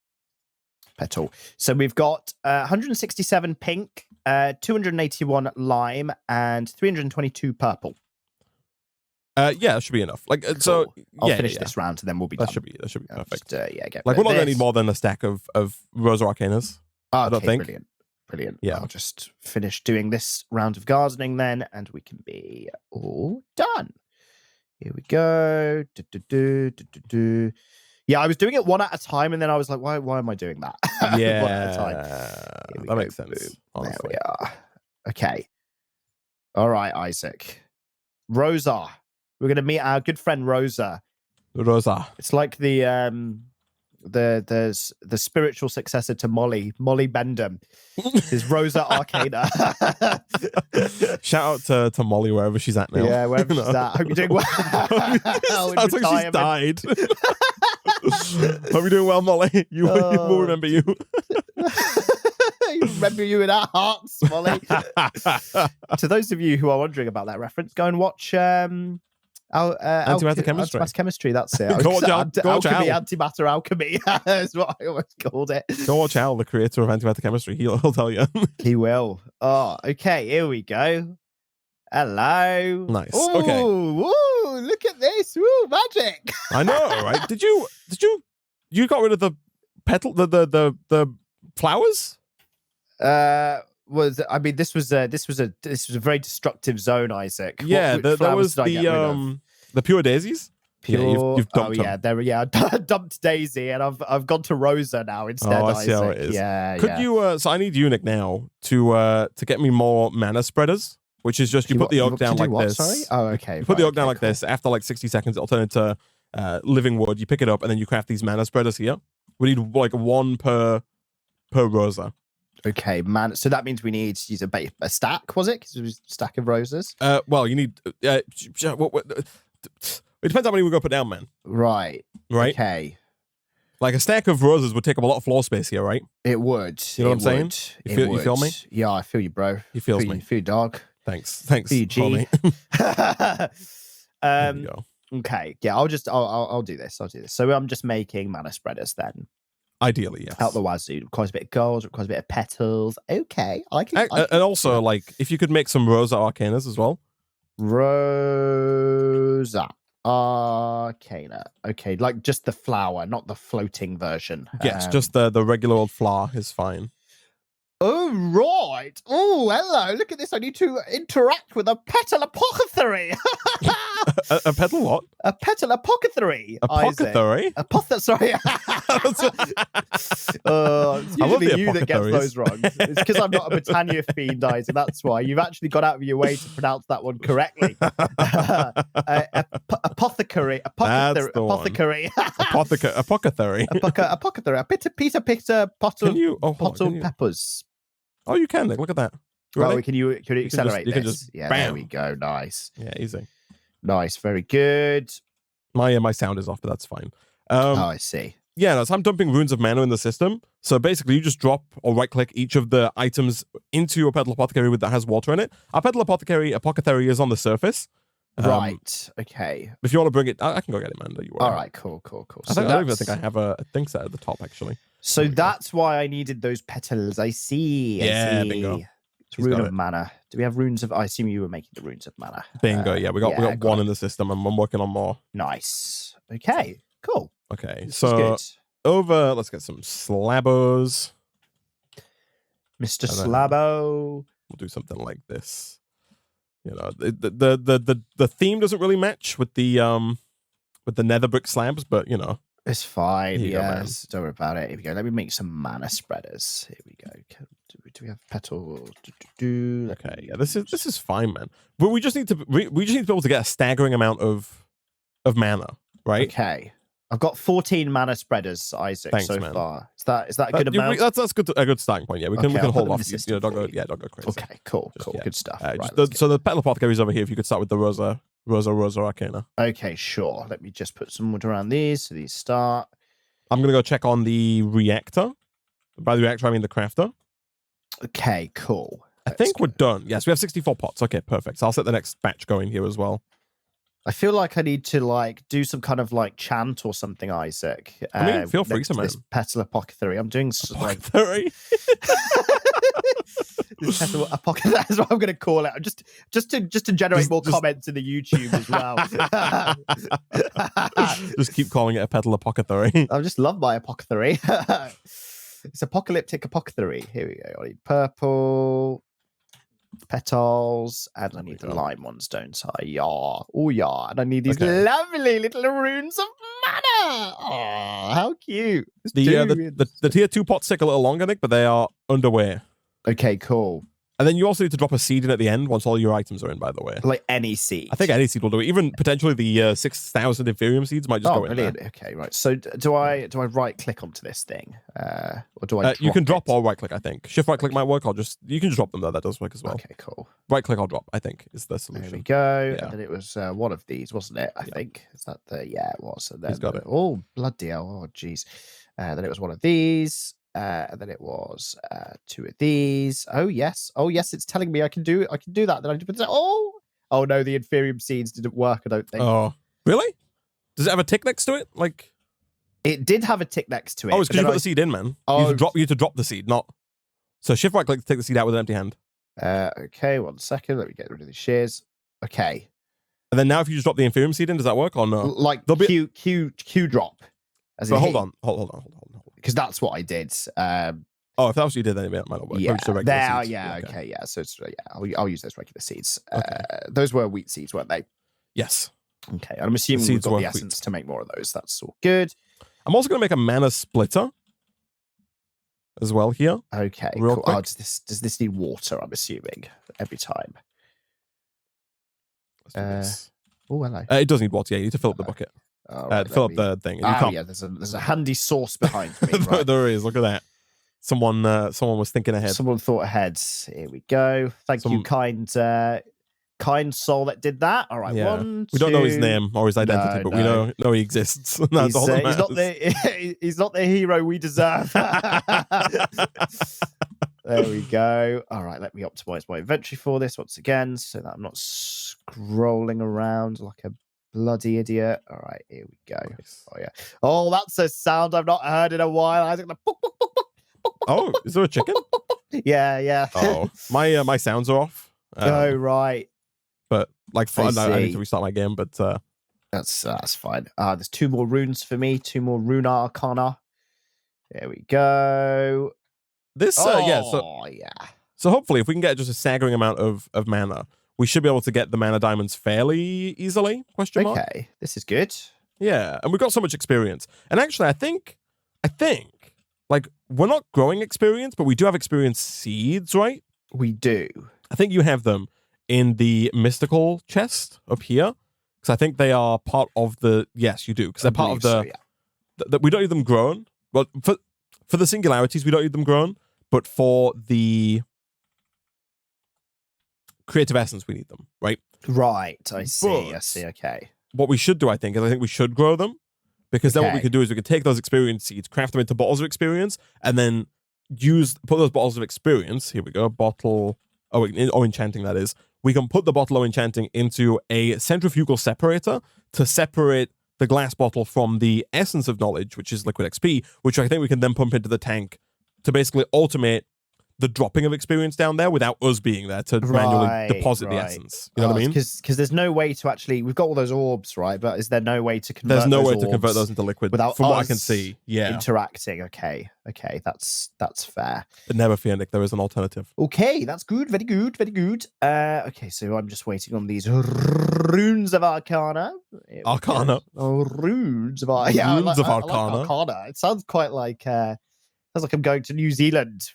Petal. So we've got 167 pink, 281 lime, and 322 purple. Yeah, that should be enough. Like, cool. So I'll finish this round and then we'll be done. That should be perfect. Get like, we're not going to need more than a stack of Rosa Arcanas. Okay, I don't think. Brilliant. Yeah. I'll just finish doing this round of gardening then, and we can be all done. Here we go. Yeah, I was doing it one at a time, and then I was like, why am I doing that? Yeah, one at a time. That makes sense. There we are. Okay. All right, Isaac. Rosa. We're going to meet our good friend Rosa. It's like the spiritual successor to Molly Bendham. Is Rosa Arcana. Shout out to Molly wherever she's at now. Yeah, wherever she's at. Hope you're doing well. Sounds like she's died. Hope you're doing well, Molly. We'll remember you. Remember you in our hearts, Molly. To those of you who are wondering about that reference, go and watch Antimatter Chemistry. Antimatter Chemistry, that's it. Go watch Alchemy, Antimatter Alchemy is what I always called it. Go watch Al, the creator of Antimatter Chemistry. He'll tell you. He will. Oh, okay. Here we go. Hello. Nice. Ooh, okay. Ooh, look at this. Ooh, magic. I know, right? Did you got rid of the petal, the flowers? This was a very destructive zone, Isaac. Yeah, there was the pure daisies. Pure, you've dumped them. I dumped Daisy, and I've gone to Rosa now instead. Oh, I see how it is. Yeah, Could you? So I need you, Nick, now to get me more mana spreaders, which is just you put the oak down like this. Sorry. Oh, okay. You put the oak down like this. After like 60 seconds, it'll turn into living wood. You pick it up, and then you craft these mana spreaders here. We need like one per Rosa. Okay, man. So that means we need to use a stack, was it? Because it was a stack of roses. Well, you need. It depends how many we're going to put down, man. Right. Okay. Like a stack of roses would take up a lot of floor space here, right? It would. You know what I'm saying? You feel me? Yeah, I feel you, bro. You feel me. Feel you, dog. Thanks. Feel you, G. There you go. Okay. Yeah, I'll do this. So I'm just making mana spreaders then. Ideally, yes. Out the wazoo. Requires a bit of gold, requires a bit of petals. Okay. And also, like, if you could make some Rosa Arcanas as well. Rosa Arcana. Okay, like just the flower, not the floating version. Yes, just the regular old flower is fine. Oh, right. Oh, hello. Look at this. I need to interact with a petal apothecary. a petal what? A petal apothecary. Apothecary? Sorry. It's usually you that gets those wrong. It's because I'm not a Britannia fiend, Isaac. That's why. You've actually got out of your way to pronounce that one correctly. Apothecary. Apothecary. Apothecary. Apothecary. A pita pottle peppers. Oh, you can, Nick. Look at that. Oh, can you accelerate you this? can just Yeah, bam. there we go. Nice. Yeah, easy. Nice. Very good. My sound is off, but that's fine. I see. Yeah, no, so I'm dumping runes of mana in the system. So basically, you just drop or right-click each of the items into your Petal Apothecary that has water in it. Our Petal Apothecary is on the surface. Right. Okay. If you want to bring it, I can go get it, man. Don't you worry. All right. Cool. I don't even think I have a thing set at the top, actually. So that's why I needed those petals. I see. Yeah, bingo. It's rune of mana. Do we have runes of? I assume you were making the runes of mana. Bingo. Yeah, we got one in the system, and I'm working on more. Nice. Okay. Cool. Okay. This so is let's get some slabbos. Mr. Slabo. We'll do something like this. You know, the theme doesn't really match with the nether brick slabs, but you know. It's fine. Yes. Don't worry about it. Here we go. Let me make some mana spreaders. Here we go. Do we have petal? Okay. Yeah. This is fine, man. But we just need to be able to get a staggering amount of mana, right? Okay. I've got 14 mana spreaders, Isaac, Thanks, so man. far. Is that a good amount? That's good. A good starting point. Yeah, we can hold off. Don't go crazy. Okay, cool. Good stuff. Right, so the Petal Apothecaries over here. If you could start with the Rosa Arcana. Okay, sure. Let me just put some wood around these so these start. I'm gonna go check on the reactor. By the reactor, I mean the crafter. Okay, cool. I think we're done. Yes, we have 64 pots. Okay, perfect. So I'll set the next batch going here as well. I feel like I need to do some kind of chant or something, Isaac. I mean, feel free to, man. This Petal Apothecary. I'm doing Apothecary. This Petal Apothecary. That's what I'm going to call it. Just to generate more comments in the YouTube as well. Just keep calling it a Petal Apothecary. I just love my apothecary. It's apocalyptic apothecary. Here we go. I need purple petals, and I need the lime ones, don't I? Yeah. Oh, yeah. And I need these lovely little runes of mana. Oh, how cute. The tier 2 pots take a little longer, Nick, but they are underway. Okay, cool. And then you also need to drop a seed in at the end once all your items are in, by the way. Like any seed? I think any seed will do it. Even potentially the 6,000 Ethereum seeds might just go in there. Okay, right. So do I right-click onto this thing? Or do I you can drop or right-click, I think. Shift right-click might work, or you can just drop them, though. That does work as well. Okay, cool. Right-click or drop, I think, is the solution. There we go. Yeah. And then it was one of these, wasn't it? I think. Is that the... Yeah, it was. And then, he's got it. Oh, bloody hell. Oh, jeez. Then it was one of these. And then it was 2 of these. Oh yes, it's telling me I can do that. Then I just oh no, the Inferium seeds didn't work. I don't think. Oh, really? Does it have a tick next to it? Like, it did have a tick next to it. Oh, it's because you put the seed in, man. Oh, you need to drop the seed, not. So shift right click to take the seed out with an empty hand. Okay, 1 second. Let me get rid of the shears. Okay. And then now, if you just drop the Inferium seed in, does that work or no? Like Q drop. But hold on. Because that's what I did. If that was what you did, then it might not work. Yeah, seeds. Okay. So I'll use those regular seeds. Okay. Those were wheat seeds, weren't they? Yes. Okay, I'm assuming we've got the essence to make more of those. That's all good. I'm also going to make a mana splitter as well here. Okay, real cool. quick. Oh, does this need water, I'm assuming, every time? Oh, hello. It does need water, yeah. You need to fill up the bucket. Right, fill up the thing. Yeah, there's a handy source behind me. Right? There is. Look at that. Someone was thinking ahead. Someone thought ahead. Here we go. Thank you, kind soul that did that. All right, yeah. 1, 2... We don't know his name or his identity, but we know he exists. That's all that matters. He's not the hero we deserve. There we go. All right, let me optimize my inventory for this once again so that I'm not scrolling around like a bloody idiot. All right, here we go. Nice. Oh, yeah. Oh, that's a sound I've not heard in a while. I think Oh, is there a chicken? Yeah. Oh, my sounds are off. Oh, right. But I need to restart my game, but that's fine. There's 2 more runes for me, 2 more rune arcana. There we go. This yeah. So hopefully, if we can get just a staggering amount of mana, we should be able to get the mana diamonds fairly easily. Question mark. Okay, this is good. Yeah, and we've got so much experience. And actually, I think, like, we're not growing experience, but we do have experience seeds, right? We do. I think you have them in the mystical chest up here, because I think they are part of the. Yes, you do, because they're part of the. So, yeah. We don't need them grown. Well, for the singularities, we don't need them grown, but for the creative essence, we need them, right? Right, I see. Okay. What we should do, I think we should grow them, because then what we could do is we could take those experience seeds, craft them into bottles of experience, and then put those bottles of experience. Here we go, bottle. Enchanting, that is. We can put the bottle of enchanting into a centrifugal separator to separate the glass bottle from the essence of knowledge, which is liquid XP, which I think we can then pump into the tank to basically automate the dropping of experience down there without us being there to manually deposit the essence. You know what I mean? Because there's no way to actually... We've got all those orbs, right? But is there no way to convert There's no way to convert those into liquid without from what I can see. Yeah. Interacting. Okay, that's fair. But never fear, Nick. There is an alternative. Okay, that's good. Very good. Okay, so I'm just waiting on these runes of Arcana. Arcana? Runes of Arcana. Yeah, runes of Arcana. Arcana. It sounds quite like... sounds like I'm going to New Zealand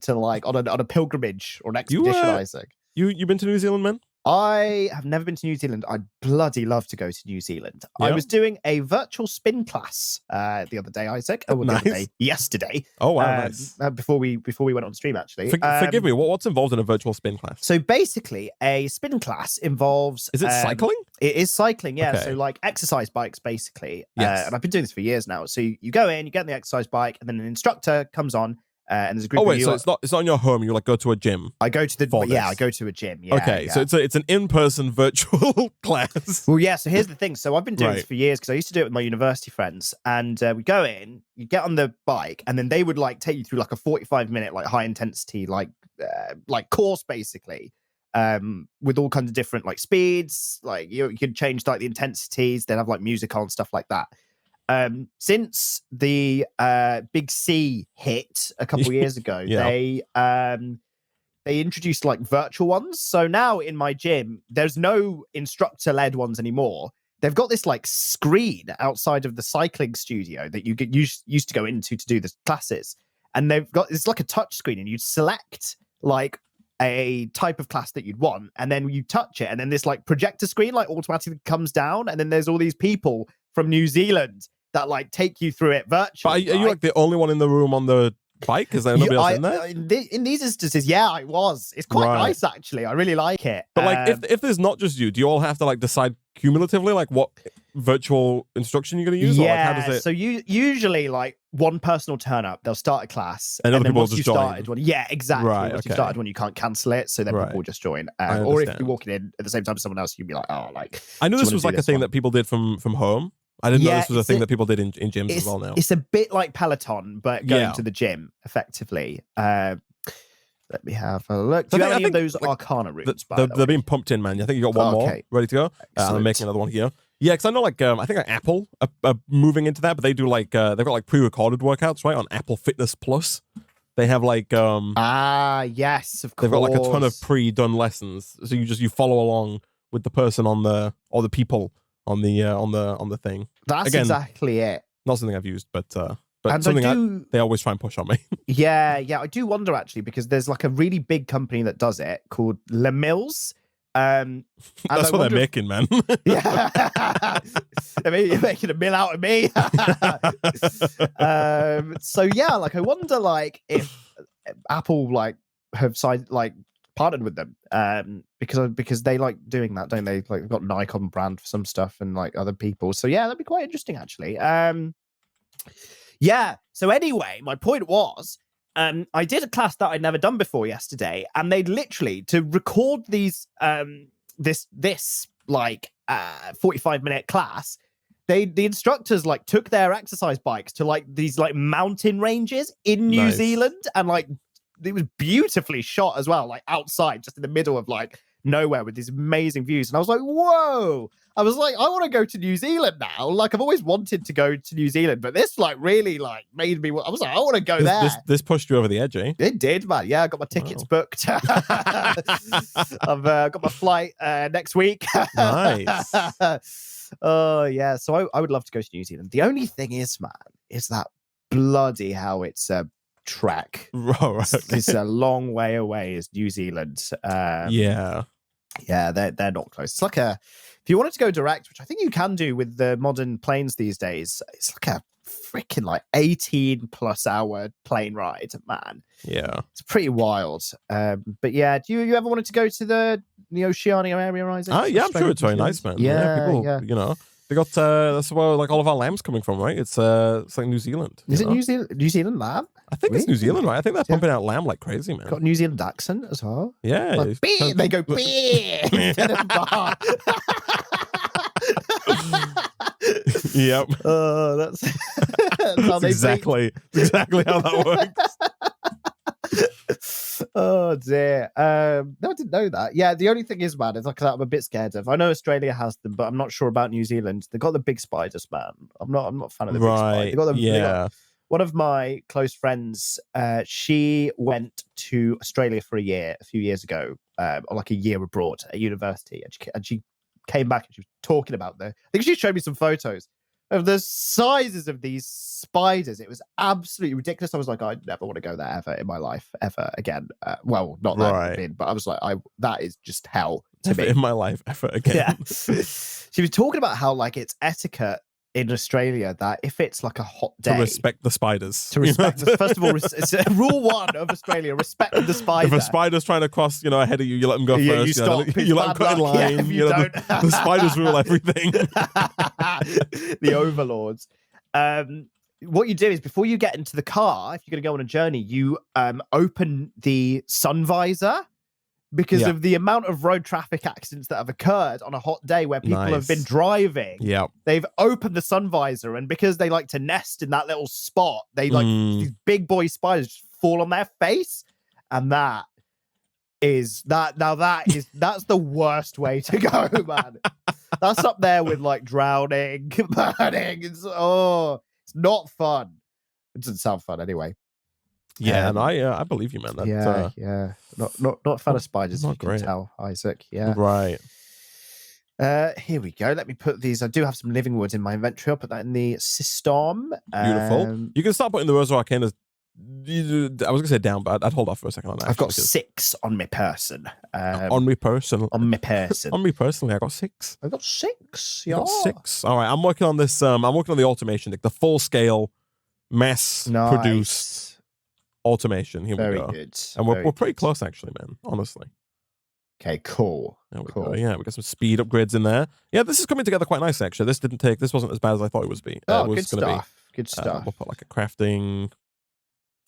to on a pilgrimage or an expedition, Isaac. You been to New Zealand, man? I have never been to New Zealand. I'd bloody love to go to New Zealand. Yeah. I was doing a virtual spin class the other day, Isaac. Oh, nice. The other day, yesterday. Oh wow, nice. Before we went on stream, actually. Forgive me. What's involved in a virtual spin class? So basically, a spin class involves. Is it cycling? It is cycling, yeah. Okay. So like exercise bikes, basically. Yes. And I've been doing this for years now. So you go in, you get on the exercise bike, and then an instructor comes on. And there's a group Oh wait, of you. so it's not in your home. You like go to a gym. I go to I go to a gym. Yeah. Okay, so it's an in-person virtual class. Well, yeah. So here's the thing. So I've been doing this for years because I used to do it with my university friends, and we go in, you get on the bike, and then they would like take you through like a 45-minute like high intensity like course basically, with all kinds of different like speeds. Like you could change like the intensities. They'd have like music on, stuff like that. Since the Big C hit a couple of years ago, they introduced like virtual ones. So now in my gym, there's no instructor-led ones anymore. They've got this like screen outside of the cycling studio that you used to go into to do the classes, and it's like a touch screen, and you'd select like a type of class that you'd want, and then you touch it, and then this like projector screen like automatically comes down, and then there's all these people from New Zealand that like take you through it virtually. But are you like the only one in the room on the bike? Is there nobody else in there? In these instances, yeah, I was. It's quite nice, actually. I really like it. But like, if there's not just you, do you all have to like decide cumulatively like what virtual instruction you're going to use? Yeah. Or, like, how does it... So usually like one person will turn up. They'll start a class, and other then people once just you join. started one, yeah, exactly. Once you started one, you can't cancel it, so then people will just join. Or if you're walking in at the same time as someone else, you'd be like, oh, like. I know this was like a thing that people did from home. I didn't know this was a thing that people did in gyms as well now. It's a bit like Peloton, but going to the gym, effectively. Let me have a look. Do you have any of those Arcana rooms? They're being pumped in, man. I think you got one more ready to go. I'm making another one here. Yeah, because I know like I think like Apple are moving into that, but they do like they've got like pre-recorded workouts, right, on Apple Fitness Plus. They have like yes, of course. They've got like a ton of pre-done lessons, so you follow along with the person on the or the people on the thing. That's exactly it. Not something I've used, but something they always try and push on me. yeah, I do wonder actually, because there's like a really big company that does it called Le Mills. That's what they're making, man. Yeah, I mean, you're making a meal out of me. So yeah, like I wonder like if Apple like have signed like partnered with them because they like doing that, don't they? Like they've got Nikon brand for some stuff and like other people. So yeah, that'd be quite interesting actually. Yeah. So anyway, my point was I did a class that I'd never done before yesterday, and they'd literally to record these this like 45-minute class. The instructors like took their exercise bikes to like these like mountain ranges in New Zealand, and like it was beautifully shot as well, like outside, just in the middle of like nowhere with these amazing views. And I was like, whoa. I was like, I want to go to New Zealand now. Like I've always wanted to go to New Zealand, but this like really like made me, I was like, I want to go there. This pushed you over the edge, eh? It did, man. Yeah, I got my tickets booked. I've got my flight next week. Nice. Oh yeah. So I would love to go to New Zealand. The only thing is, man, is that bloody hell it's a trek. Right. It's a long way away is New Zealand. Yeah, they're not close. It's like if you wanted to go direct, which I think you can do with the modern planes these days, it's like a freaking like 18+ hour plane ride, man. Yeah, it's pretty wild. But yeah, do you ever wanted to go to the Oceania area, Isaac? Yeah, I'm sure it's very nice, man. Yeah, people, you know. They got that's where like all of our lamb's coming from, right? It's like New Zealand. Is it New Zealand lamb? I think it's New Zealand, right? I think they're pumping out lamb like crazy, man. Got a New Zealand accent as well. Yeah, like, they go beer instead of bar. Yep. That's how they exactly how that works. Oh dear. No, I didn't know that. Yeah, the only thing is, man, it's like that I'm a bit scared of. I know Australia has them, but I'm not sure about New Zealand. They got the big spiders, man. I'm not a fan of the big spiders. They got them, one of my close friends, she went to Australia for a few years ago, like a year abroad at university, and she came back and she was talking about I think she showed me some photos of the sizes of these spiders. It was absolutely ridiculous. I was like, I never want to go there ever in my life, ever again. Well, not that, but I was like, that is just hell. Never in my life ever again. Yeah. She was talking about how like it's etiquette in Australia that if it's like a hot day, to respect the spiders. To respect first of all, it's rule 1 of Australia: respect the spider. If a spider's trying to cross, ahead of you, you let them go first. You stop. You let them cut in line. Yeah, you don't. The spiders rule everything. The overlords. What you do is before you get into the car, if you're going to go on a journey, you open the sun visor. Because of the amount of road traffic accidents that have occurred on a hot day where people have been driving, they've opened the sun visor, and because they like to nest in that little spot, they these big boy spiders just fall on their face, and that's the worst way to go, man. That's up there with like drowning, burning. It's not fun. It doesn't sound fun anyway. Yeah, and I believe you, man. That, not a fan of spiders. Not if you can tell, Isaac. Yeah, right. Here we go. Let me put these. I do have some living wood in my inventory. I'll put that in the system. Beautiful. You can start putting the Rosa Arcanas. I was gonna say down, but I'd hold off for a second on that. I've got 6 on my person. On me person. On me person. On me personally, I got 6. I got 6. Yeah, got 6. All right, I'm working on this. I'm working on the automation, the full scale, mass produced. Automation. Here we go. Good. And we're pretty close, actually, man. Honestly. Okay, cool. There we go. Yeah, we got some speed upgrades in there. Yeah, this is coming together quite nice, actually. This wasn't as bad as I thought it was. Good stuff. Good stuff. We'll put like a crafting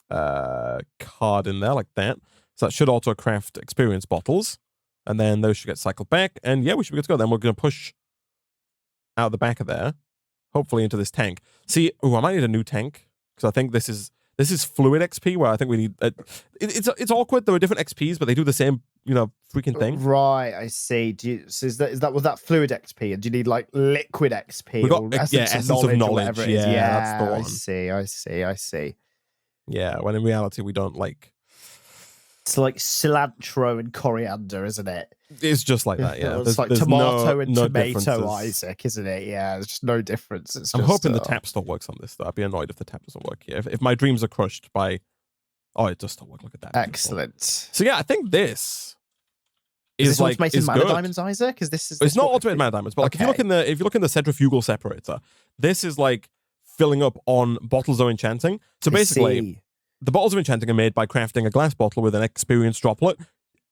card in there like that. So that should auto craft experience bottles, and then those should get cycled back. And yeah, we should be good to go. Then we're going to push out the back of there, hopefully into this tank. See, I might need a new tank because I think this is fluid XP, where I think we need. It's awkward. There are different XPs, but they do the same, freaking thing. Right, I see. Was that fluid XP, and do you need like liquid XP? We got essence of knowledge. Yeah, that's the one. I see. Yeah, when in reality we don't like. It's like cilantro and coriander, isn't it? It's just like that, yeah. It's like tomato and tomato, Isaac, isn't it? Yeah, there's just no difference. I'm hoping the tap still works on this, though. I'd be annoyed if the tap doesn't work here. If my dreams are crushed by... Oh, it does still work. Look at that. Excellent. So yeah, I think this is like automated mana diamonds, Isaac? It's not automated mana diamonds, but like if you look in the centrifugal separator, this is like filling up on bottles of enchanting. So basically, the bottles of enchanting are made by crafting a glass bottle with an experience droplet.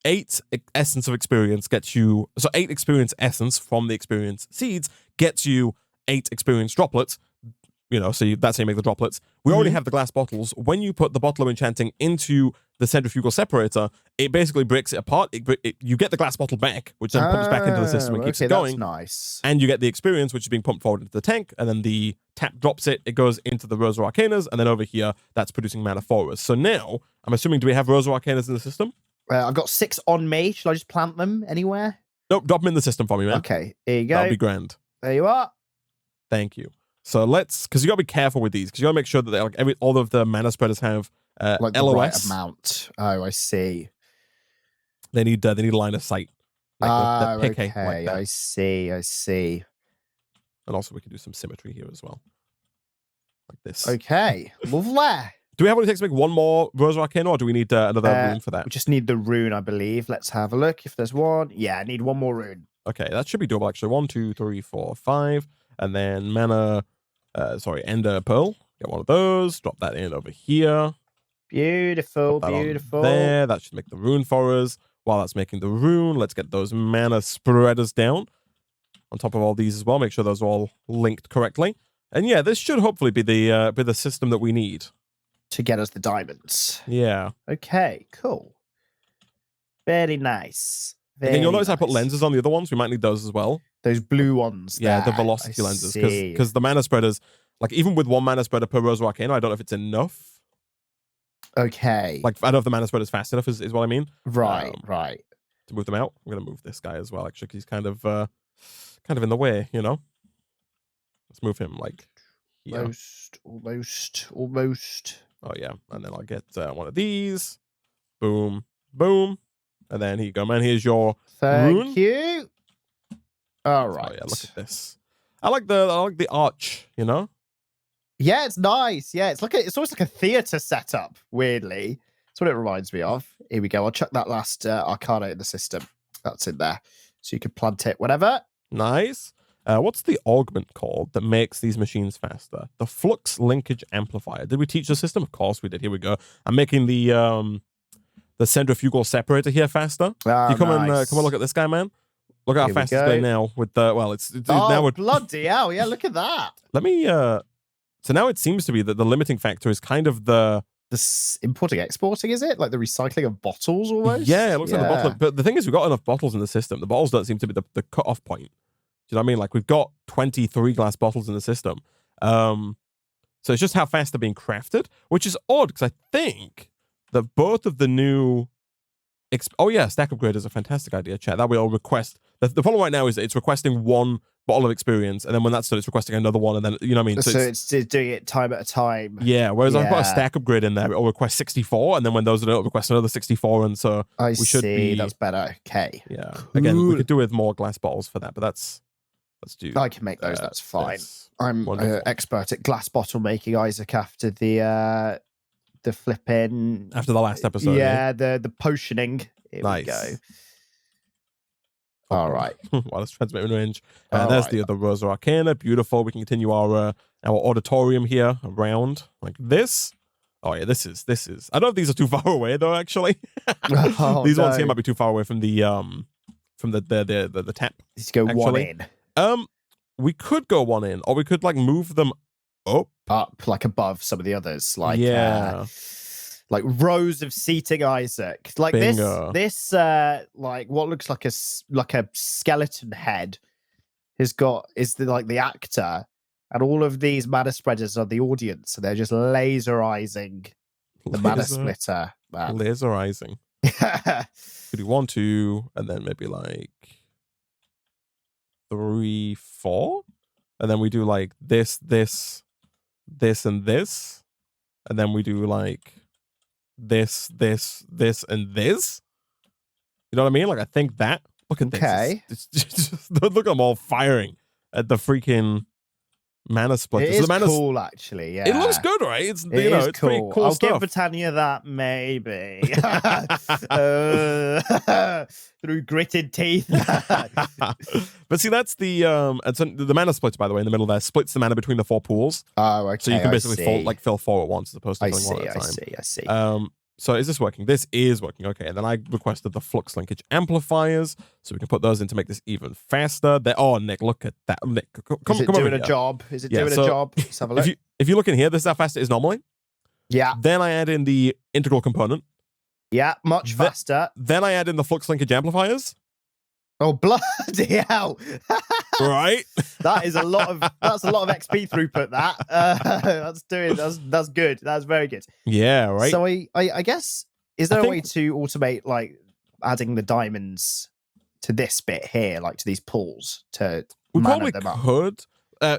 8 essence of experience gets you... So 8 experience essence from the experience seeds gets you 8 experience droplets. So that's how you make the droplets. We already have the glass bottles. When you put the bottle of enchanting into the centrifugal separator, it basically breaks it apart. You get the glass bottle back, which then pumps back into the system and keeps it going. That's nice. And you get the experience, which is being pumped forward into the tank, and then the tap drops it. It goes into the Rosa Arcanas, and then over here, that's producing mana for us. So now, I'm assuming, do we have Rosa Arcanas in the system? I've got 6 on me. Should I just plant them anywhere? Nope, drop them in the system for me, man. Okay, here you go. That'll be grand. There you are. Thank you. So because you got to be careful with these, because you got to make sure that all of the mana spreaders have like LOS. The right amount. Oh, I see. They need a line of sight. Like the pick, okay. Like I see. And also we can do some symmetry here as well. Like this. Okay, lovely. Do we have what it takes to make one more Rosa Arcana, or do we need another rune for that? We just need the rune, I believe. Let's have a look if there's one. Yeah, I need one more rune. Okay, that should be doable, actually. 1, 2, 3, 4, 5. And then mana... Ender Pearl. Get one of those. Drop that in over here. Beautiful. There. That should make the rune for us. While that's making the rune, let's get those mana spreaders down on top of all these as well. Make sure those are all linked correctly. And yeah, this should hopefully be the system that we need to get us the diamonds. Yeah. Okay. Cool. Very nice. Again, you'll notice I put lenses on the other ones. We might need those as well. Those blue ones. Yeah, the velocity lenses. Because the mana spreaders, like even with 1 mana spreader per Rosa Arcana, I don't know if it's enough. Okay. Like I don't know if the mana spreader is fast enough, is what I mean. Right. To move them out. I'm going to move this guy as well, actually, because he's kind of in the way, Let's move him like here. Almost. Oh, yeah. And then I'll get one of these. Boom. Boom. And then here you go, man. Here's your rune. Thank you. All right. Oh, yeah, look at this. I like the arch, Yeah, it's nice. Yeah, it's almost like a theater setup, weirdly. That's what it reminds me of. Here we go. I'll chuck that last Arcana in the system. That's in there. So you could plant it, whatever. Nice. What's the augment called that makes these machines faster? The Flux Linkage Amplifier. Did we teach the system? Of course we did. Here we go. I'm making the centrifugal separator here faster. You come and look at this guy, man. Look how fast it's going now with the, well, it's now bloody hell. Yeah, look at that. Let me, so now it seems to be that the limiting factor is kind of the importing, exporting, is it? Like the recycling of bottles almost? Yeah, it looks like the bottle. But the thing is, we've got enough bottles in the system. The bottles don't seem to be the cut-off point. Do you know what I mean? Like, we've got 23 glass bottles in the system. So it's just how fast they're being crafted, which is odd, because I think that both of the new... oh, yeah, stack upgrade is a fantastic idea, chat. That way I'll request... The problem right now is that it's requesting one bottle of experience, and then when that's done, it's requesting another one, and then, you know what I mean? So it's doing it time at a time. Yeah, whereas I've got a stack upgrade in there, it'll request 64, and then when those are done, it'll request another 64, and so we should be... That's better. Okay. Yeah. Cool. Again, we could do with more glass bottles for that, but let's do... I can make those, that's fine. I'm an expert at glass bottle making, Isaac, after the flipping... After the last episode. Yeah, the potioning. Here we go. All right. Wireless transmitting range. There's the other Rosa Arcana. Beautiful. We can continue our auditorium here around like this. Oh yeah, this is. I don't know if these are too far away though. Actually, these ones here might be too far away from the tap. Let's go one in. We could go one in, or we could like move them up, like above some of the others. Like like rows of seating, Isaac. Like Bingo. this like what looks like a skeleton head is the actor, and all of these mana spreaders are the audience, and they're just laserizing the mana splitter. Man. Laserizing. Could do 1, 2, and then maybe like 3, 4, and then we do like this, and this, and then we do like this, and this. You know what I mean? Like, I think that. Look at this. It's just, look at them all firing at the freaking mana splitter. It is cool, actually. Yeah, it looks good, right? It's it's cool. Pretty cool I'll stuff. give Britannia that maybe through gritted teeth. But see, that's the and so the mana splits, by the way, in the middle there splits the mana between the 4 pools. Oh, okay. So you can basically fill 4 at once as opposed to filling 1 at a time. I see. So is this working? This is working. Okay, and then I requested the Flux Linkage Amplifiers, so we can put those in to make this even faster. Oh, Nick, look at that. Nick, come doing a job? Is it doing a job? Let's have a look. If you look in here, this is how fast it is normally. Yeah. Then I add in the integral component. Yeah, much faster. Then I add in the Flux Linkage Amplifiers. Oh, bloody hell. Right? That's a lot of XP throughput, that. That's good. That's very good. Yeah, right. So I guess, is there a way to automate like adding the diamonds to this bit here, like to these pools to we mana probably them up? could.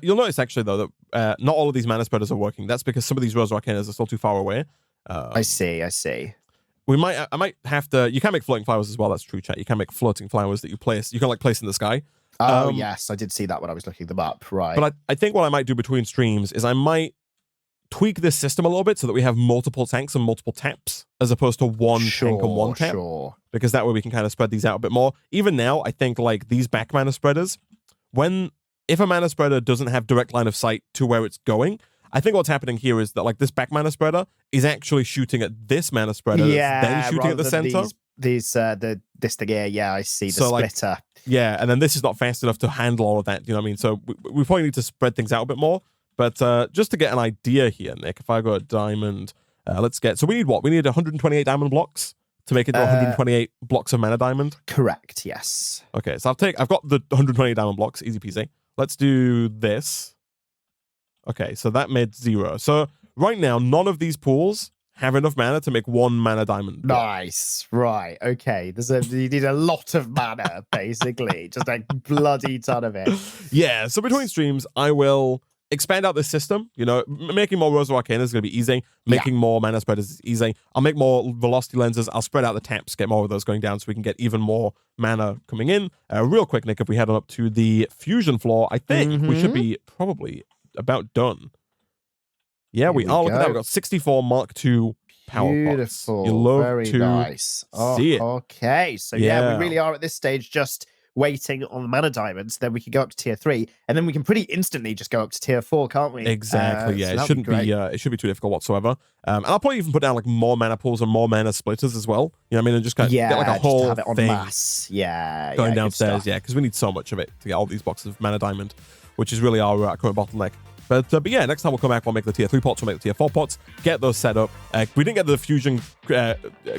You'll notice actually though that not all of these mana spreaders are working. That's because some of these Rosa Arcanas are still too far away. I see. I might have to. You can make floating flowers as well. That's true, chat. You can make floating flowers that you place. You can like place in the sky. Oh yes, I did see that when I was looking them up. Right. But I think what I might do between streams is I might tweak this system a little bit so that we have multiple tanks and multiple taps as opposed to one tank and one tap. Sure. Because that way we can kind of spread these out a bit more. Even now, I think like these back mana spreaders, if a mana spreader doesn't have direct line of sight to where it's going, I think what's happening here is that like this back mana spreader is actually shooting at this mana spreader, then shooting at the center. This thing here, yeah, I see the splitter. Like, yeah, and then this is not fast enough to handle all of that. You know what I mean? So we probably need to spread things out a bit more. But just to get an idea here, Nick, if I go diamond, let's get. So we need what? We need 128 diamond blocks to make it 128 blocks of mana diamond. Correct. Yes. Okay, so I've got the 128 diamond blocks, easy peasy. Let's do this. Okay, so that made 0. So right now, none of these pools have enough mana to make 1 mana diamond. Nice. Right. Okay. You need a lot of mana, basically. Just a bloody ton of it. Yeah. So between streams, I will expand out this system. You know, making more Rosa Arcana is going to be easy. Making more mana spreaders is easy. I'll make more velocity lenses. I'll spread out the taps, get more of those going down so we can get even more mana coming in. Real quick, Nick, if we head on up to the fusion floor, I think we should be probably about done. Yeah, we are. Look at that. We've got 64 Mark II power Beautiful. pots. You love Very to nice. see it. Okay. So yeah, we really are at this stage just waiting on the mana diamonds, then we can go up to tier 3, and then we can pretty instantly just go up to tier 4, can't we? Exactly. Yeah, it shouldn't be. It should be too difficult whatsoever. And I'll probably even put down like more mana pools and more mana splitters as well. You know what I mean? And just kind of get like a whole to have it on thing mass. Yeah, going downstairs. Yeah, because we need so much of it to get all these boxes of mana diamond, which is really our current bottleneck. But yeah, next time we'll come back, we'll make the tier 3 pots, we'll make the tier 4 pots, get those set up. We didn't get the fusion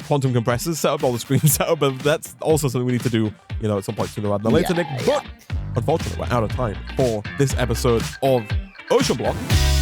quantum compressors set up, all the screens set up, but that's also something we need to do, you know, at some point sooner rather than later, Nick. But unfortunately, we're out of time for this episode of OceanBlock.